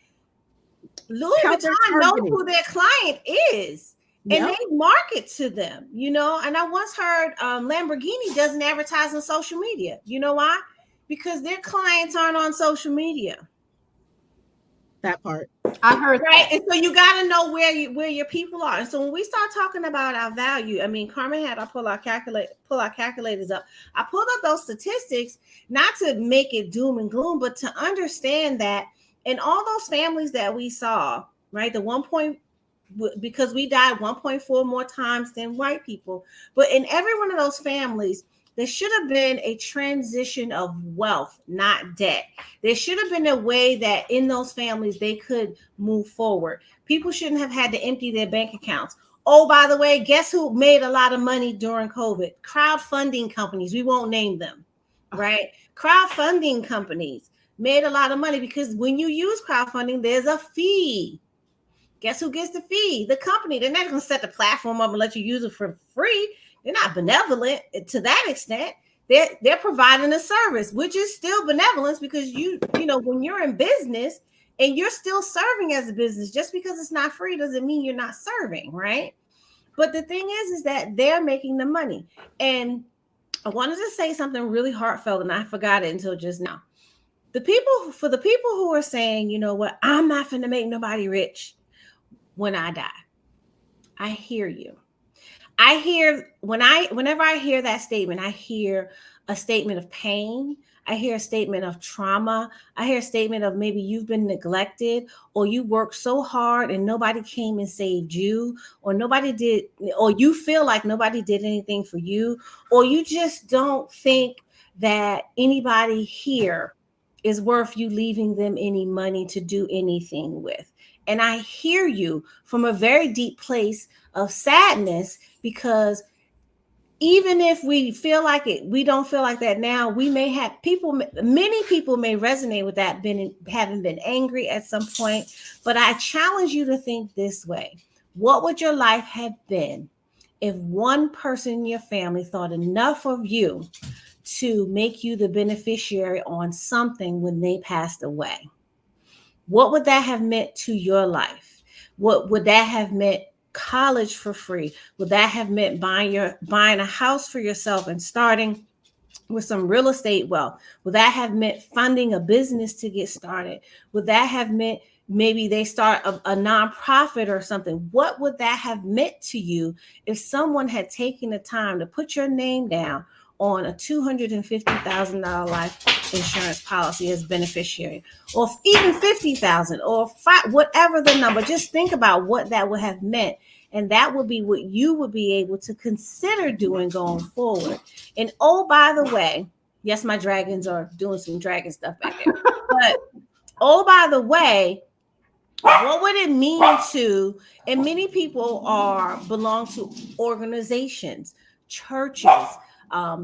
Louis How they're Vuitton knows targeting. who their client is, and Yep. they market to them, you know. And I once heard Lamborghini doesn't advertise on social media. You know why? Because their clients aren't on social media. That part. I heard Right. that. And so you got to know where your people are. And so when we start talking about our value, I mean, Carmen had I pull our calculators up. I pulled up those statistics, not to make it doom and gloom, but to understand that in all those families that we saw, right, because we died 1.4 more times than white people, but in every one of those families, there should have been a transition of wealth, not debt. There should have been a way that in those families they could move forward. People shouldn't have had to empty their bank accounts. Oh, by the way, guess who made a lot of money during COVID? Crowdfunding companies. We won't name them, right? Crowdfunding companies made a lot of money because when you use crowdfunding, there's a fee. Guess who gets the fee? The company. They're not going to set the platform up and let you use it for free. They're not benevolent to that extent. They're providing a service, which is still benevolence because you know when you're in business and you're still serving as a business, just because it's not free doesn't mean you're not serving, right? But the thing is that they're making the money. And I wanted to say something really heartfelt, and I forgot it until just now. For the people who are saying, you know what, I'm not finna make nobody rich when I die. I hear you. I hear whenever I hear that statement, I hear a statement of pain. I hear a statement of trauma. I hear a statement of maybe you've been neglected, or you worked so hard and nobody came and saved you, or nobody did, or you feel like nobody did anything for you, or you just don't think that anybody here is worth you leaving them any money to do anything with. And I hear you from a very deep place of sadness, because even if we feel like it, we don't feel like that now. We may have many people may resonate with that, having been angry at some point. But I challenge you to think this way: what would your life have been if one person in your family thought enough of you to make you the beneficiary on something when they passed away? What would that have meant to your life? What would that have meant? College for free? Would that have meant buying a house for yourself and starting with some real estate wealth? Would that have meant funding a business to get started? Would that have meant maybe they start a nonprofit or something? What would that have meant to you if someone had taken the time to put your name down on a $250,000 life insurance policy as beneficiary, or even 50,000 or whatever the number? Just think about what that would have meant. And that would be what you would be able to consider doing going forward. And oh, by the way, yes, my dragons are doing some dragon stuff back there. But oh, by the way, what would it mean to, and many people belong to organizations, churches,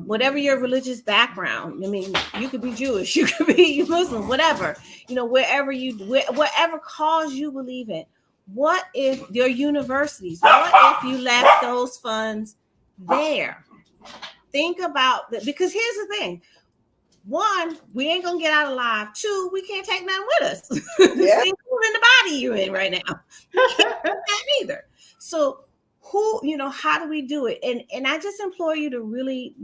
whatever your religious background. I mean, you could be Jewish, you could be Muslim, whatever, whatever cause you believe in. What if your universities, what if you left those funds there? Think about that, because here's the thing. One, we ain't gonna get out alive. Two, we can't take nothing with us. Yeah. Including the body you're in right now. You can't do that either. So how do we do it? And I just implore you to really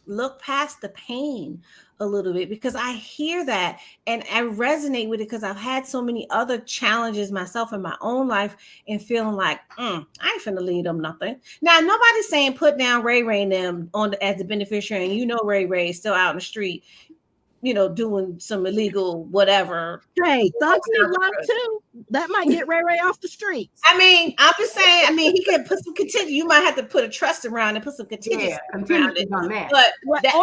look past the pain a little bit, because I hear that and I resonate with it, because I've had so many other challenges myself in my own life and feeling like, I ain't finna leave them nothing. Now, nobody's saying put down Ray Ray and them as the beneficiary, and Ray Ray is still out in the street, doing some illegal whatever. Hey, thugs need love too. That might get Ray Ray off the streets. I mean, I'm just saying, he can put some contingency. You might have to put a trust around and put some contingency around it. On that. But that's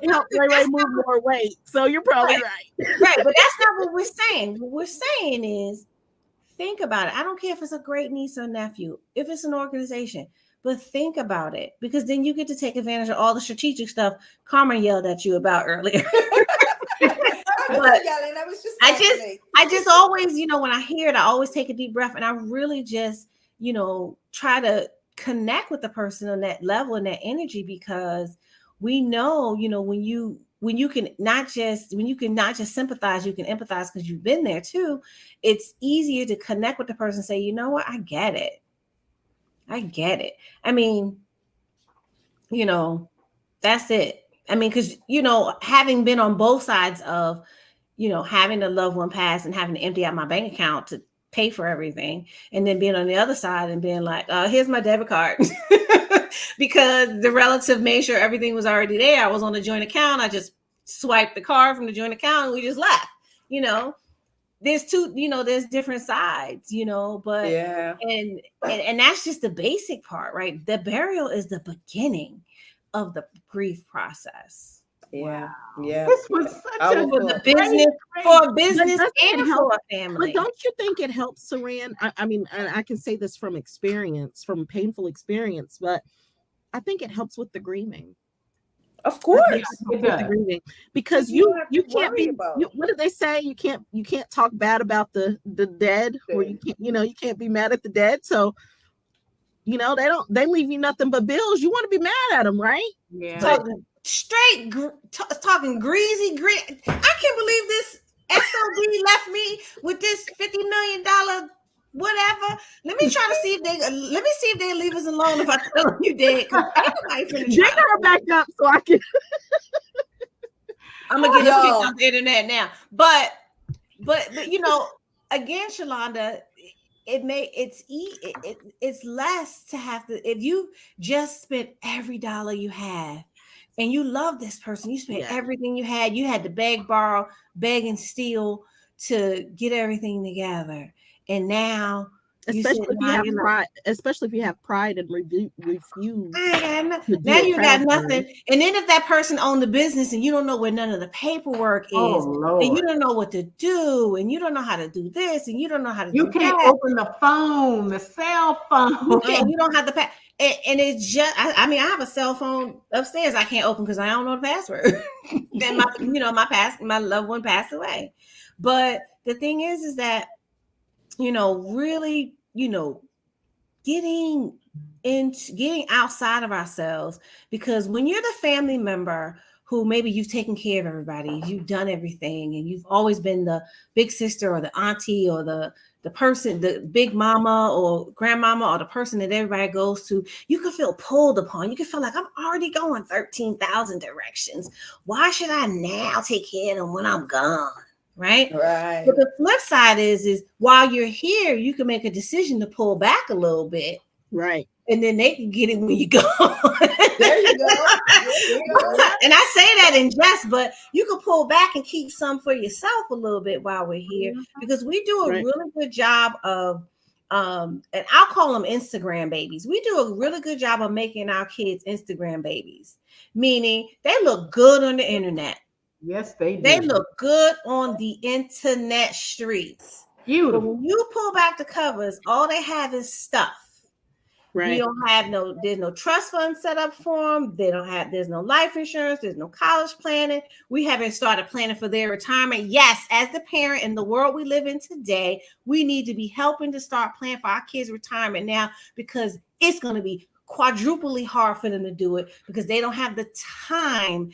help Ray Ray move more weight. So you're probably right. Right, but that's not what we're saying. What we're saying is, think about it. I don't care if it's a great niece or nephew, if it's an organization, but think about it, because then you get to take advantage of all the strategic stuff Carmen yelled at you about earlier. I just always, when I hear it, I always take a deep breath, and I really just, try to connect with the person on that level and that energy, because we know, when you can not just sympathize, you can empathize, because you've been there too. It's easier to connect with the person and say, you know what, I get it. I mean, that's it. I mean, because, having been on both sides of, having a loved one pass and having to empty out my bank account to pay for everything, and then being on the other side and being like, here's my debit card, because the relative made sure everything was already there. I was on a joint account. I just swiped the card from the joint account and we just left. There's there's different sides, but yeah. And that's just the basic part, right? The burial is the beginning of the grief process. Yeah. Yeah. This was such a business for a business and for a family. But don't you think it helps, Saran? I mean, and I can say this from painful experience, but I think it helps with the grieving. Of course, it does. Because you can't be. What did they say? You can't talk bad about the dead, or you can't be mad at the dead. So they leave you nothing but bills. You want to be mad at them, right? Yeah. Talking greasy grit. I can't believe this SOB left me with this $50 million whatever. Let me see if they leave us alone if I tell them you did. Dig her back up so I can. I'm gonna get this kicked off the internet now. But again, Shalonda, it's less to have to, if you just spent every dollar you have and you love this person, you spent everything you had to beg, borrow, beg and steal to get everything together. And now, especially if you have pride and refuse. Now you got nothing. And then if that person owned the business and you don't know where none of the paperwork is, and you don't know what to do, and you don't know how to do this, and you don't know how to do that. You can't open the phone, the cell phone. And you don't have the and it's just, I have a cell phone upstairs I can't open because I don't know the password. Then my loved one passed away. But the thing is that, really, getting outside of ourselves, because when you're the family member who maybe you've taken care of everybody, you've done everything, and you've always been the big sister or the auntie or the person, the big mama or grandmama, or the person that everybody goes to, you can feel pulled upon. You can feel like, I'm already going 13,000 directions. Why should I now take care of them when I'm gone? Right. But the flip side is while you're here, you can make a decision to pull back a little bit. Right. And then they can get it when you go. There you go. And I say that in jest, but you can pull back and keep some for yourself a little bit while we're here, because we do a really good job of, and I'll call them Instagram babies. We do a really good job of making our kids Instagram babies, meaning they look good on the internet. Yes, they do. They look good on the internet streets. But Beautiful. when you pull back the covers, all they have is stuff. We Right. don't have there's no trust fund set up for them. There's no life insurance. There's no college planning. We haven't started planning for their retirement. Yes, as the parent in the world we live in today, we need to be helping to start planning for our kids' retirement now, because it's going to be quadruply hard for them to do it because they don't have the time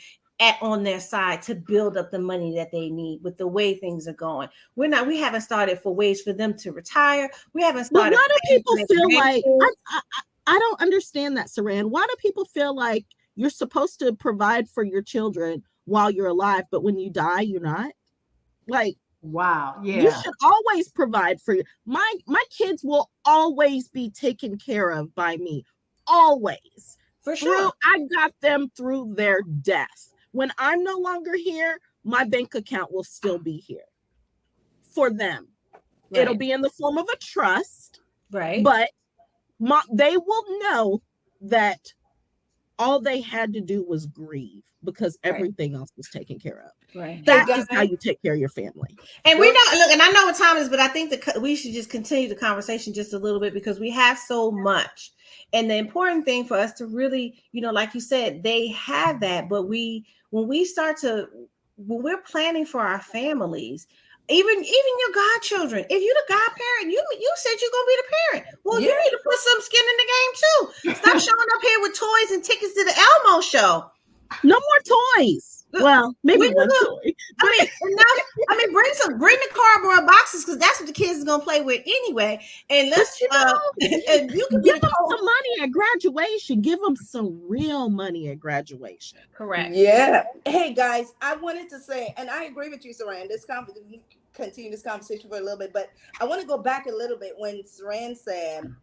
on their side to build up the money that they need with the way things are going. We haven't started for ways for them to retire. We haven't But started. why do people planning feel for like grandkids. I don't understand that, Saran? Why do people feel like you're supposed to provide for your children while you're alive, but when you die, you're not? Like, Wow. you Yeah. should always provide for you. My kids will always be taken care of by me. Always. For sure. I got them through their death. When I'm no longer here, my bank account will still be here for them. Right. It'll be in the form of a trust, Right. but they will know that all they had to do was grieve because everything else was taken care of. Right. That Hey, is how you take care of your family. And we know, look, and I know what time it is, but I think that we should just continue the conversation just a little bit because we have so much. And the important thing for us to really, like you said, they have that, but when we're planning for our families, even your godchildren, if you're the godparent, you said you're gonna be the parent. Well, you need to put some skin in the game too. Stop showing up here with toys and tickets to the Elmo show. No more toys. Well, maybe one toy. Bring the cardboard boxes because that's what the kids are gonna play with anyway. And let's and you can give them some money at graduation. Give them some real money at graduation. Correct. Yeah. Hey guys, I wanted to say, and I agree with you, Saran. Continue this conversation for a little bit, but I want to go back a little bit when Saran said,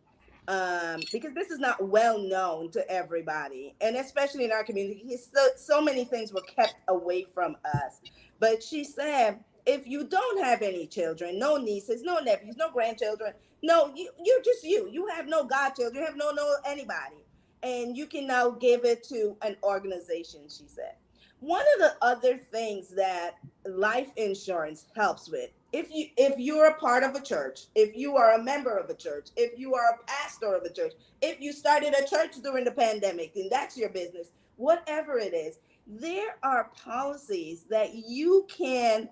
because this is not well known to everybody, and especially in our community, so many things were kept away from us. But she said, if you don't have any children, no nieces, no nephews, no grandchildren, no, you're just you have no godchildren, you have no anybody, and you can now give it to an organization, she said. One of the other things that life insurance helps with, if you're a part of a church, if you are a member of a church, if you are a pastor of a church, if you started a church during the pandemic, then that's your business, whatever it is, there are policies that you can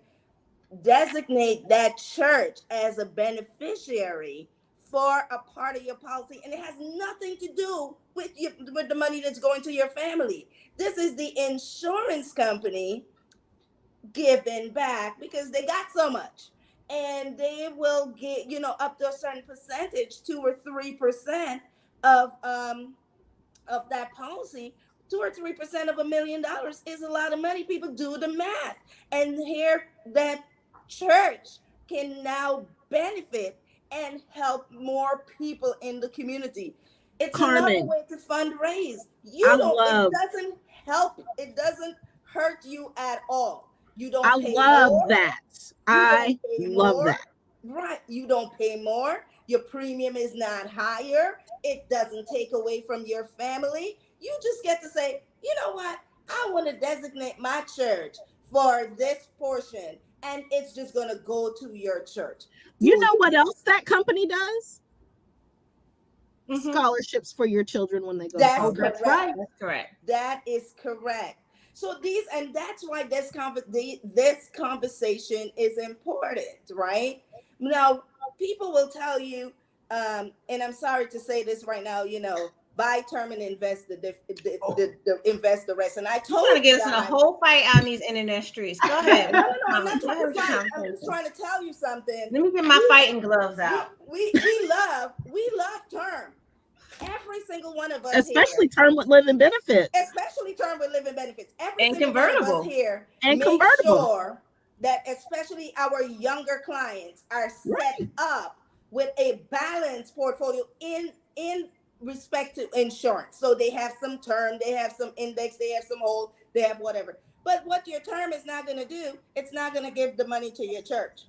designate that church as a beneficiary for a part of your policy, and it has nothing to do with the money that's going to your family. This is the insurance company giving back because they got so much, and they will get up to a certain percentage, 2 or 3% of that policy. 2 or 3% of $1 million is a lot of money. People do the math, and here that church can now benefit and help more people in the community. It's Carmen, another way to fundraise. It doesn't help. It doesn't hurt you at all. You don't. I love that. I love that. Right. You don't pay more. Your premium is not higher. It doesn't take away from your family. You just get to say, you know what? I want to designate my church for this portion, and it's just going to go to your church. You know what else that company does? Mm-hmm. Scholarships for your children when they go. That's correct. That's right. That's correct. That is correct. So that's why this conversation is important, right? Now, people will tell you, and I'm sorry to say this right now, buy term and invest invest the rest. And I told you, to get us in a whole fight out in these internet streets. Go ahead. No, I'm not trying to fight. I'm just trying to tell you something. Let me get my fighting gloves out. We love term. Every single one of us, especially here, term with living benefits. Especially term with living benefits. And convertible. Here and make convertible. Sure that especially our younger clients are set up with a balanced portfolio in respect to insurance. So they have some term, they have some index, they have some hold, they have whatever. But what your term is not going to do, it's not going to give the money to your church.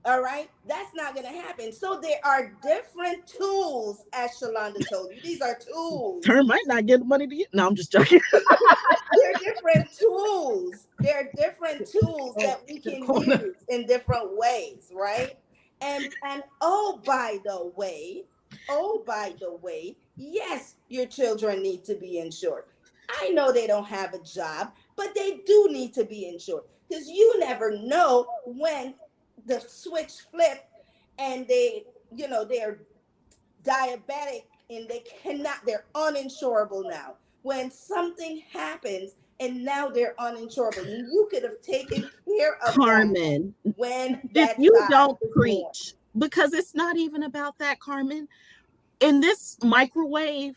All right, that's not going to happen. So there are different tools, as Shalonda told you. These are tools. Term might not get the money to you. No, I'm just joking. They're different tools. They're different tools that we can use in different ways, right? And oh, by the way, yes, your children need to be insured. I know they don't have a job, but they do need to be insured because you never know when the switch flip and they're diabetic and they're uninsurable now. When something happens and now they're uninsurable, you could have taken care of that Carmen, when if that you child don't was born. preach, because it's not even about that, Carmen. In this microwave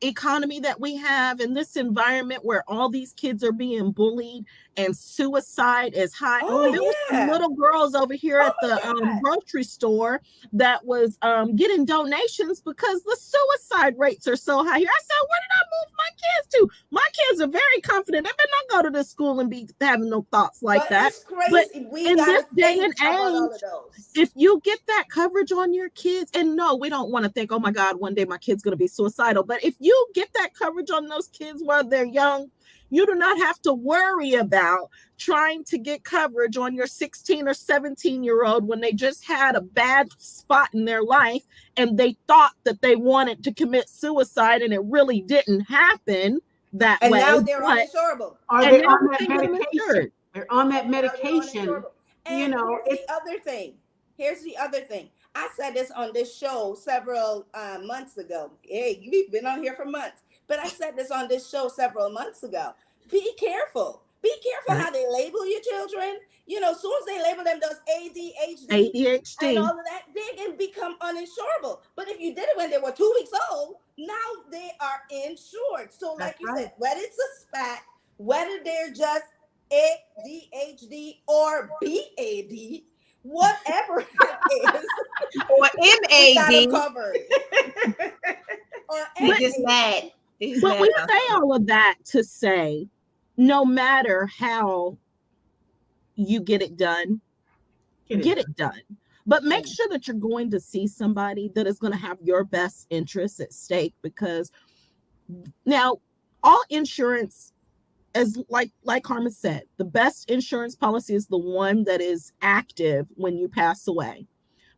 economy that we have, in this environment where all these kids are being bullied and suicide is high. Oh, There was some yeah. little girls over here at the God. grocery store that was getting donations because the suicide rates are so high here. I said, where did I move my kids to? My kids are very confident. They better not go to this school and be having no thoughts like But that. it's crazy. But We in gotta this day think and about all age, of those. if you get that coverage on your kids, and no, we don't want to think, oh my God, one day my kid's going to be suicidal. But if you get that coverage on those kids while they're young, you do not have to worry about trying to get coverage on your 16 or 17-year-old when they just had a bad spot in their life and they thought that they wanted to commit suicide and it really didn't happen that And way. now they're But uninsurable. Are and they now on they that get them medication? insured. They're on that Now they're medication. uninsurable. And You know, here's the other thing. Here's the other thing. I said this on this show several months ago. Hey, we've been on here for months, but I said this on this show several months ago. Be careful. Be careful how they label your children. You know, as soon as they label them those ADHD and ADHD. all of that, they can become uninsurable. But if you did it when they were 2 weeks old, now they are insured. So, like That's you right. said, whether it's a SPAC, whether they're just ADHD or BAD, whatever it is, Or we got them MAD. covered. Or They MAD. just mad. They just But mad we about say something. all of that to say, no matter how you get it done, get it done. But make sure that you're going to see somebody that is going to have your best interests at stake, because now all insurance, as like Carmen said, the best insurance policy is the one that is active when you pass away.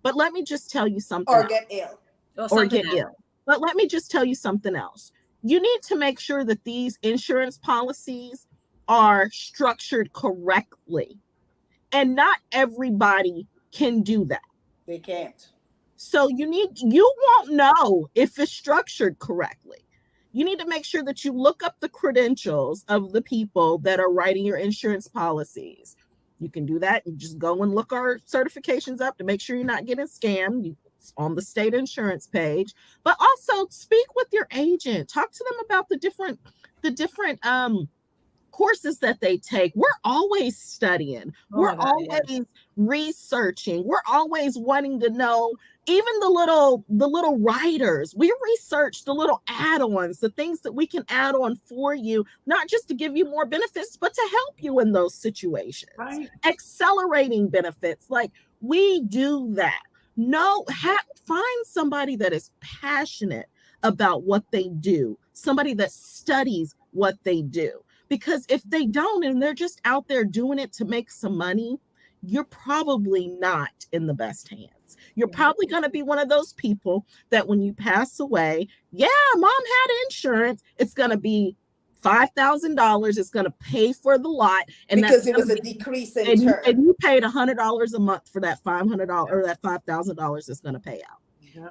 But let me just tell you something Or else. get ill. Or Or something get else. ill. But let me just tell you something else. You need to make sure that these insurance policies are structured correctly. And not everybody can do that. They can't. So you won't know if it's structured correctly. You need to make sure that you look up the credentials of the people that are writing your insurance policies. You can do that and just go and look our certifications up to make sure you're not getting scammed. It's on the state insurance page. But also speak with your agent. Talk to them about the different courses that they take. We're always studying. We're always researching. We're always wanting to know. Even the little writers, we research the little add-ons, the things that we can add on for you, not just to give you more benefits, but to help you in those situations. Right. Accelerating benefits, like we do that. Find somebody that is passionate about what they do, somebody that studies what they do. Because if they don't and they're just out there doing it to make some money, you're probably not in the best hands. You're probably going to be one of those people that when you pass away, yeah, mom had insurance. It's going to be $5,000. It's going to pay for the lot. And because it was a decrease in and term. you paid $100 a month for that $500 or that $5,000 is going to pay out.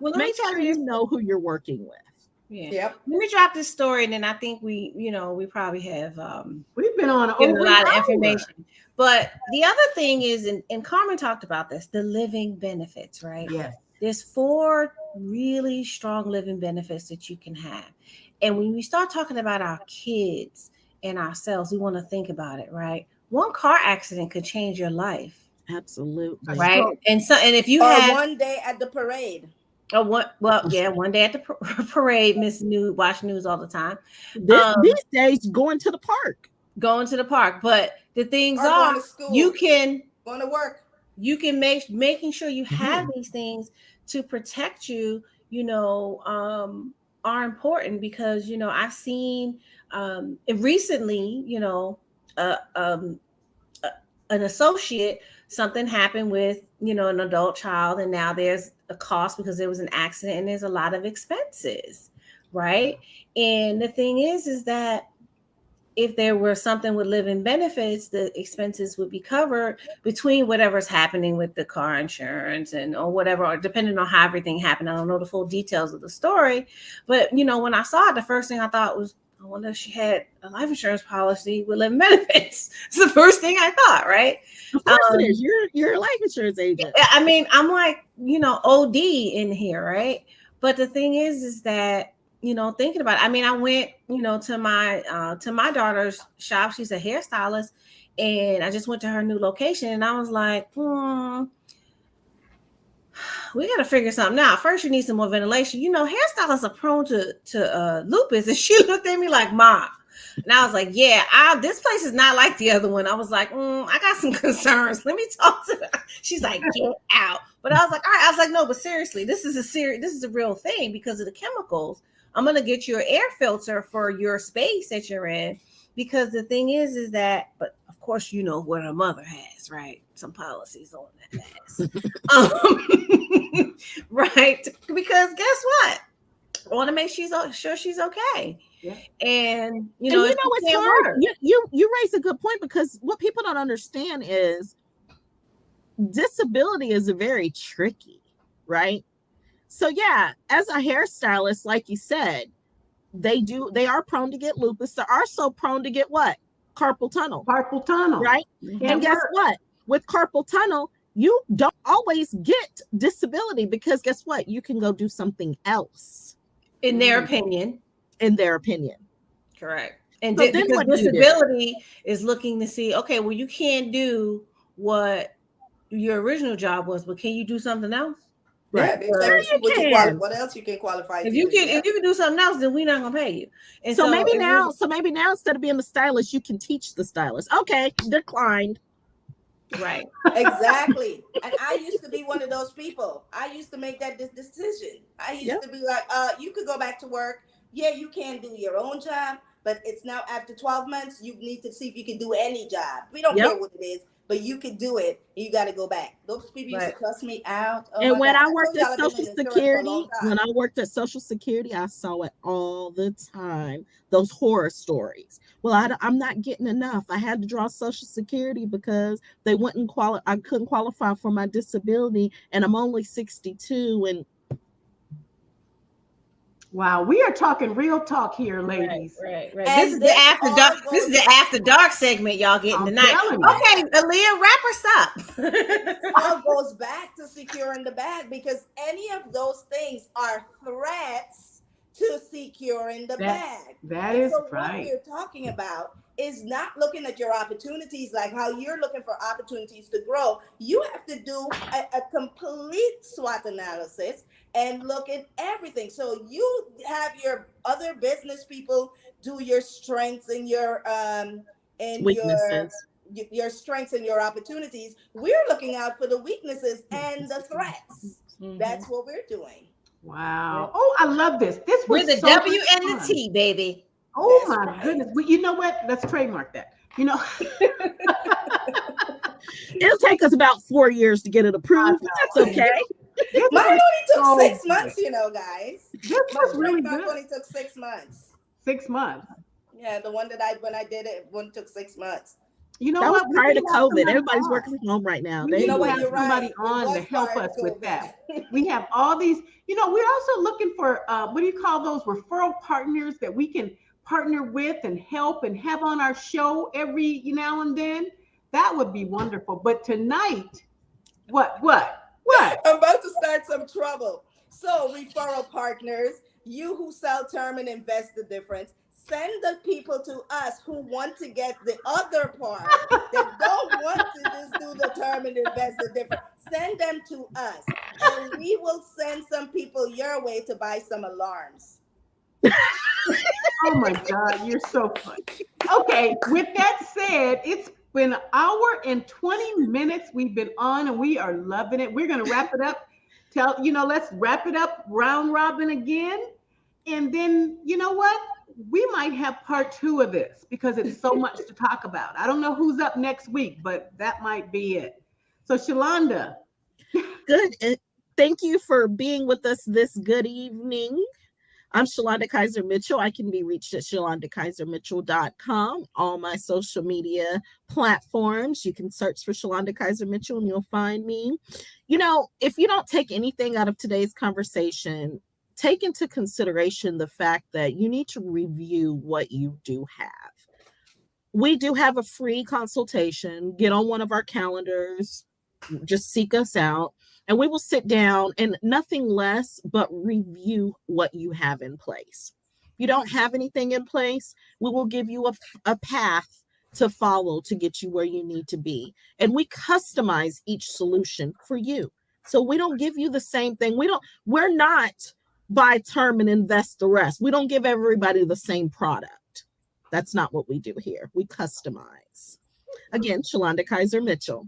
Well, let Make me tell sure you, you know who you're working with. yeah. Yep. Let me drop this story, and then I think we probably have We've been on given over a lot an of hour. information. But the other thing is, and Carmen talked about this, the living benefits, right? Yes. There's 4 really strong living benefits that you can have. And when we start talking about our kids and ourselves, we want to think about it, right? One car accident could change your life. Absolutely. Right. And if you Or had one day at the parade. one day at the parade, Miss News, watch news all the time. These days, going to the park. Going to the park. But the things Or are, going to school. you can Going to work. You can making sure you have these things to protect you, are important, because I've seen recently, an associate, something happened with, an adult child, and now there's a cost because there was an accident and there's a lot of expenses, right? And the thing is that if there were something with living benefits, the expenses would be covered between whatever's happening with the car insurance or whatever, or depending on how everything happened. I don't know the full details of the story, but when I saw it, the first thing I thought was, I wonder if she had a life insurance policy with living benefits. It's the first thing I thought, right? Of course it is. You're a life insurance agent. I mean, I'm like, OD in here, right? But the thing is that, thinking about it, I mean, I went, to my daughter's shop. She's a hairstylist, and I just went to her new location, and I was like, we got to figure something out. First, you need some more ventilation. Hairstylists are prone to lupus. And she looked at me like, Mom. And I was like, yeah, this place is not like the other one. I was like, I got some concerns. Let me talk to her. She's like, get out. But I was like, all right. I was like, no, but seriously, this is a real thing because of the chemicals. I'm going to get you an air filter for your space that you're in. Because the thing is that, but of course, what her mother has, right? Some policies on that ass. Right? Because guess what? I want to make sure she's okay. Yeah. And it's hard. You raise a good point, because what people don't understand is disability is very tricky, right? So yeah, as a hairstylist, like you said, they are prone to get lupus. They are so prone to get what? Carpal tunnel. Carpal tunnel. Right? And guess what? With carpal tunnel, you don't always get disability, because guess what? You can go do something else. In their opinion. Correct. And so because disability is looking to see, okay, well, you can't do what your original job was, but can you do something else? Right. What else you can qualify? If you can do something else, then we're not gonna pay you. And so maybe now instead of being the stylist, you can teach the stylist. Okay, declined. Right. Exactly. And I used to be one of those people. I used to make that decision. I used to be like, you could go back to work. Yeah, you can do your own job, but it's now after 12 months, you need to see if you can do any job. We don't care what it is, but you can do it. You got to go back. Those people used to cuss me out. Oh, and when I worked at Social Security, I saw it all the time. Those horror stories. Well, I'm not getting enough. I had to draw Social Security because they wouldn't I couldn't qualify for my disability, and I'm only 62. And wow, we are talking real talk here, ladies. Right. This is the after dark. This is the after dark segment y'all getting tonight. Okay, Aaliyah, wrap us up. It all goes back to securing the bag, because any of those things are threats to securing the bag. That is right. What we're talking about is not looking at your opportunities like how you're looking for opportunities to grow. You have to do a complete SWOT analysis and look at everything. So you have your other business people do your strengths and your weaknesses. Your strengths and your opportunities. We're looking out for the weaknesses and the threats. That's what we're doing. Wow. Yep. Oh, I love this. This was the W and the T, baby. Oh, that's my goodness. Well, you know what? Let's trademark that. It'll take us about 4 years to get it approved. That's okay. Mine only took 6 months, guys. This was really good. Only took 6 months. 6 months. Yeah, the one that when I did it, one took 6 months. You know that what? Was prior to COVID. Everybody's working from home right now. You know what? You're somebody on to help us with that. We have all these. We're also looking for what do you call those referral partners that we can partner with and help and have on our show every now and then. That would be wonderful. But tonight, what? I'm about to start some trouble. So referral partners, you who sell term and invest the difference. Send the people to us who want to get the other part, that don't want to just do the term and invest the difference. Send them to us, and we will send some people your way to buy some alarms. Oh my God, you're so funny. Okay, with that said, it's been an hour and 20 minutes we've been on, and we are loving it. We're going to wrap it up. Let's wrap it up round robin again. And then, you know what? We might have part 2 of this because it's so much to talk about. I don't know who's up next week, but that might be it. So, Shalonda. Good. Thank you for being with us this good evening. I'm Shalonda Kaiser Mitchell. I can be reached at ShalondaKaiserMitchell.com. All my social media platforms. You can search for Shalonda Kaiser Mitchell and you'll find me. If you don't take anything out of today's conversation, take into consideration the fact that you need to review what you do have. We do have a free consultation. Get on one of our calendars, just seek us out, and we will sit down and nothing less but review what you have in place. If you don't have anything in place, we will give you a path to follow to get you where you need to be. And we customize each solution for you. So we don't give you the same thing. We're not buy term and invest the rest. We don't give everybody the same product. That's not what we do here. We customize. Again, Shalonda Kaiser Mitchell.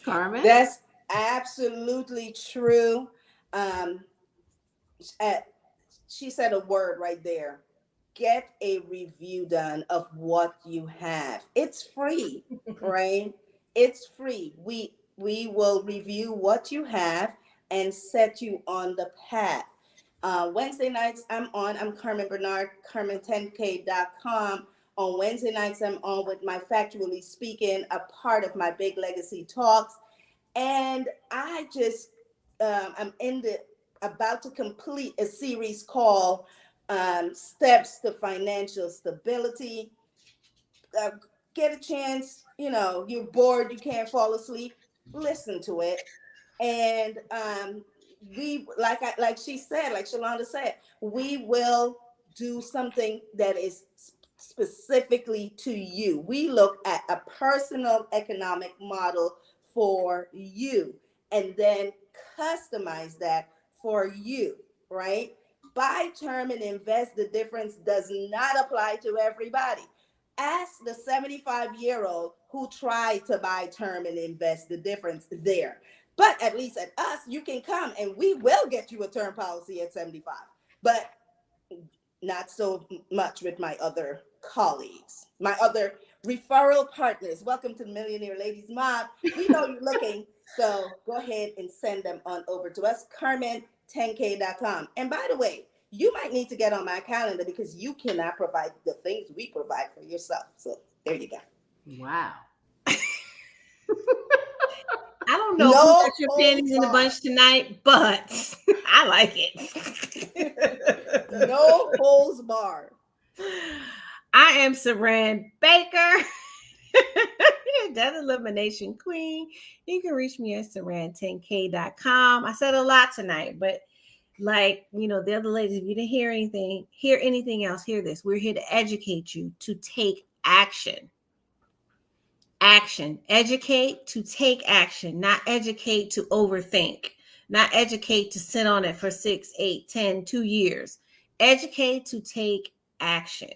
Carmen? That's absolutely true. She said a word right there. Get a review done of what you have. It's free, right? It's free. We will review what you have and set you on the path. Wednesday nights I'm Carmen Bernard, Carmen10k.com. On Wednesday nights, I'm on with my Factually Speaking, a part of my Big Legacy Talks. And I just, I'm about to complete a series called Steps to Financial Stability. Get a chance, you're bored, you can't fall asleep, listen to it. And we, like she said, like Shalonda said, we will do something that is specifically to you. We look at a personal economic model for you and then customize that for you, right? Buy term and invest the difference does not apply to everybody. Ask the 75-year-old who tried to buy term and invest the difference there. But at least at us, you can come and we will get you a term policy at 75. But not so much with my other colleagues, my other referral partners. Welcome to the Millionaire Ladies Mob. We know you're looking, so go ahead and send them on over to us, Carmen10k.com. And by the way, you might need to get on my calendar because you cannot provide the things we provide for yourself. So there you go. Wow. I don't know who got your panties in a bunch tonight, but I like it. No holds barred. I am Saran Baker, Debt Elimination Queen. You can reach me at Saran10k.com. I said a lot tonight, but like, the other ladies, if you didn't hear anything else, hear this. We're here to educate you to take action. Action. Educate to take action, not educate to overthink, not educate to sit on it for 6, 8, 10, 2 years. Educate to take action.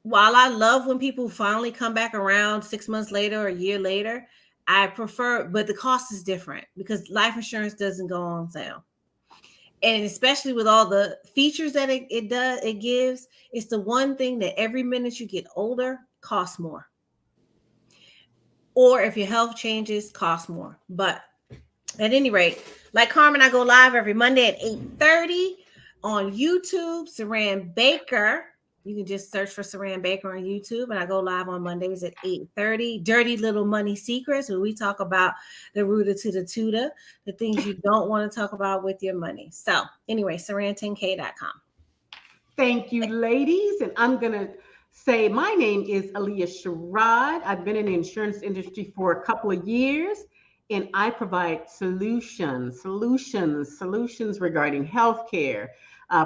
While I love when people finally come back around 6 months later or a year later, I prefer, but the cost is different because life insurance doesn't go on sale. And especially with all the features that it gives, it's the one thing that every minute you get older costs more. Or if your health changes, costs more. But at any rate, like Carmen, I go live every Monday at 8:30 on YouTube, Saran Baker. You can just search for Saran Baker on YouTube, and I go live on Mondays at 8:30. Dirty Little Money Secrets, where we talk about the rooter to the tutor, the things you don't want to talk about with your money. So anyway, Saran10k.com. Thank you, ladies. And I'm going to say my name is Aaliyah Sherrod. I've been in the insurance industry for a couple of years, and I provide solutions regarding healthcare,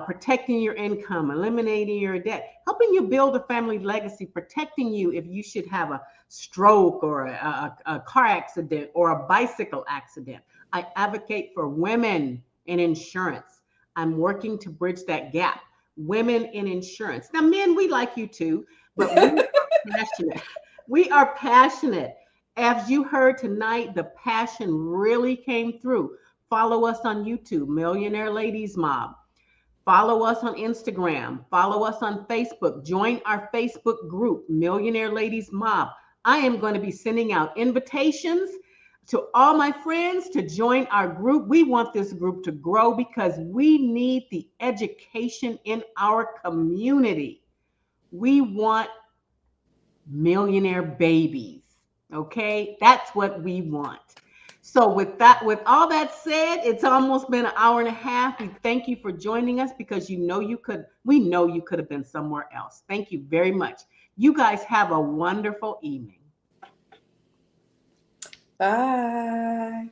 protecting your income, eliminating your debt, helping you build a family legacy, protecting you if you should have a stroke or a car accident or a bicycle accident. I advocate for women in insurance. I'm working to bridge that gap. Women in insurance. Now, men, we like you too, but we are passionate. We are passionate. As you heard tonight, the passion really came through. Follow us on YouTube, Millionaire Ladies Mob. Follow us on Instagram. Follow us on Facebook. Join our Facebook group, Millionaire Ladies Mob. I am going to be sending out invitations to all my friends to join our group. We want this group to grow because we need the education in our community. We want millionaire babies. Okay, that's what we want. So with all that said, it's almost been an hour and a half. We thank you for joining us because we know you could have been somewhere else. Thank you very much. You guys have a wonderful evening. Bye.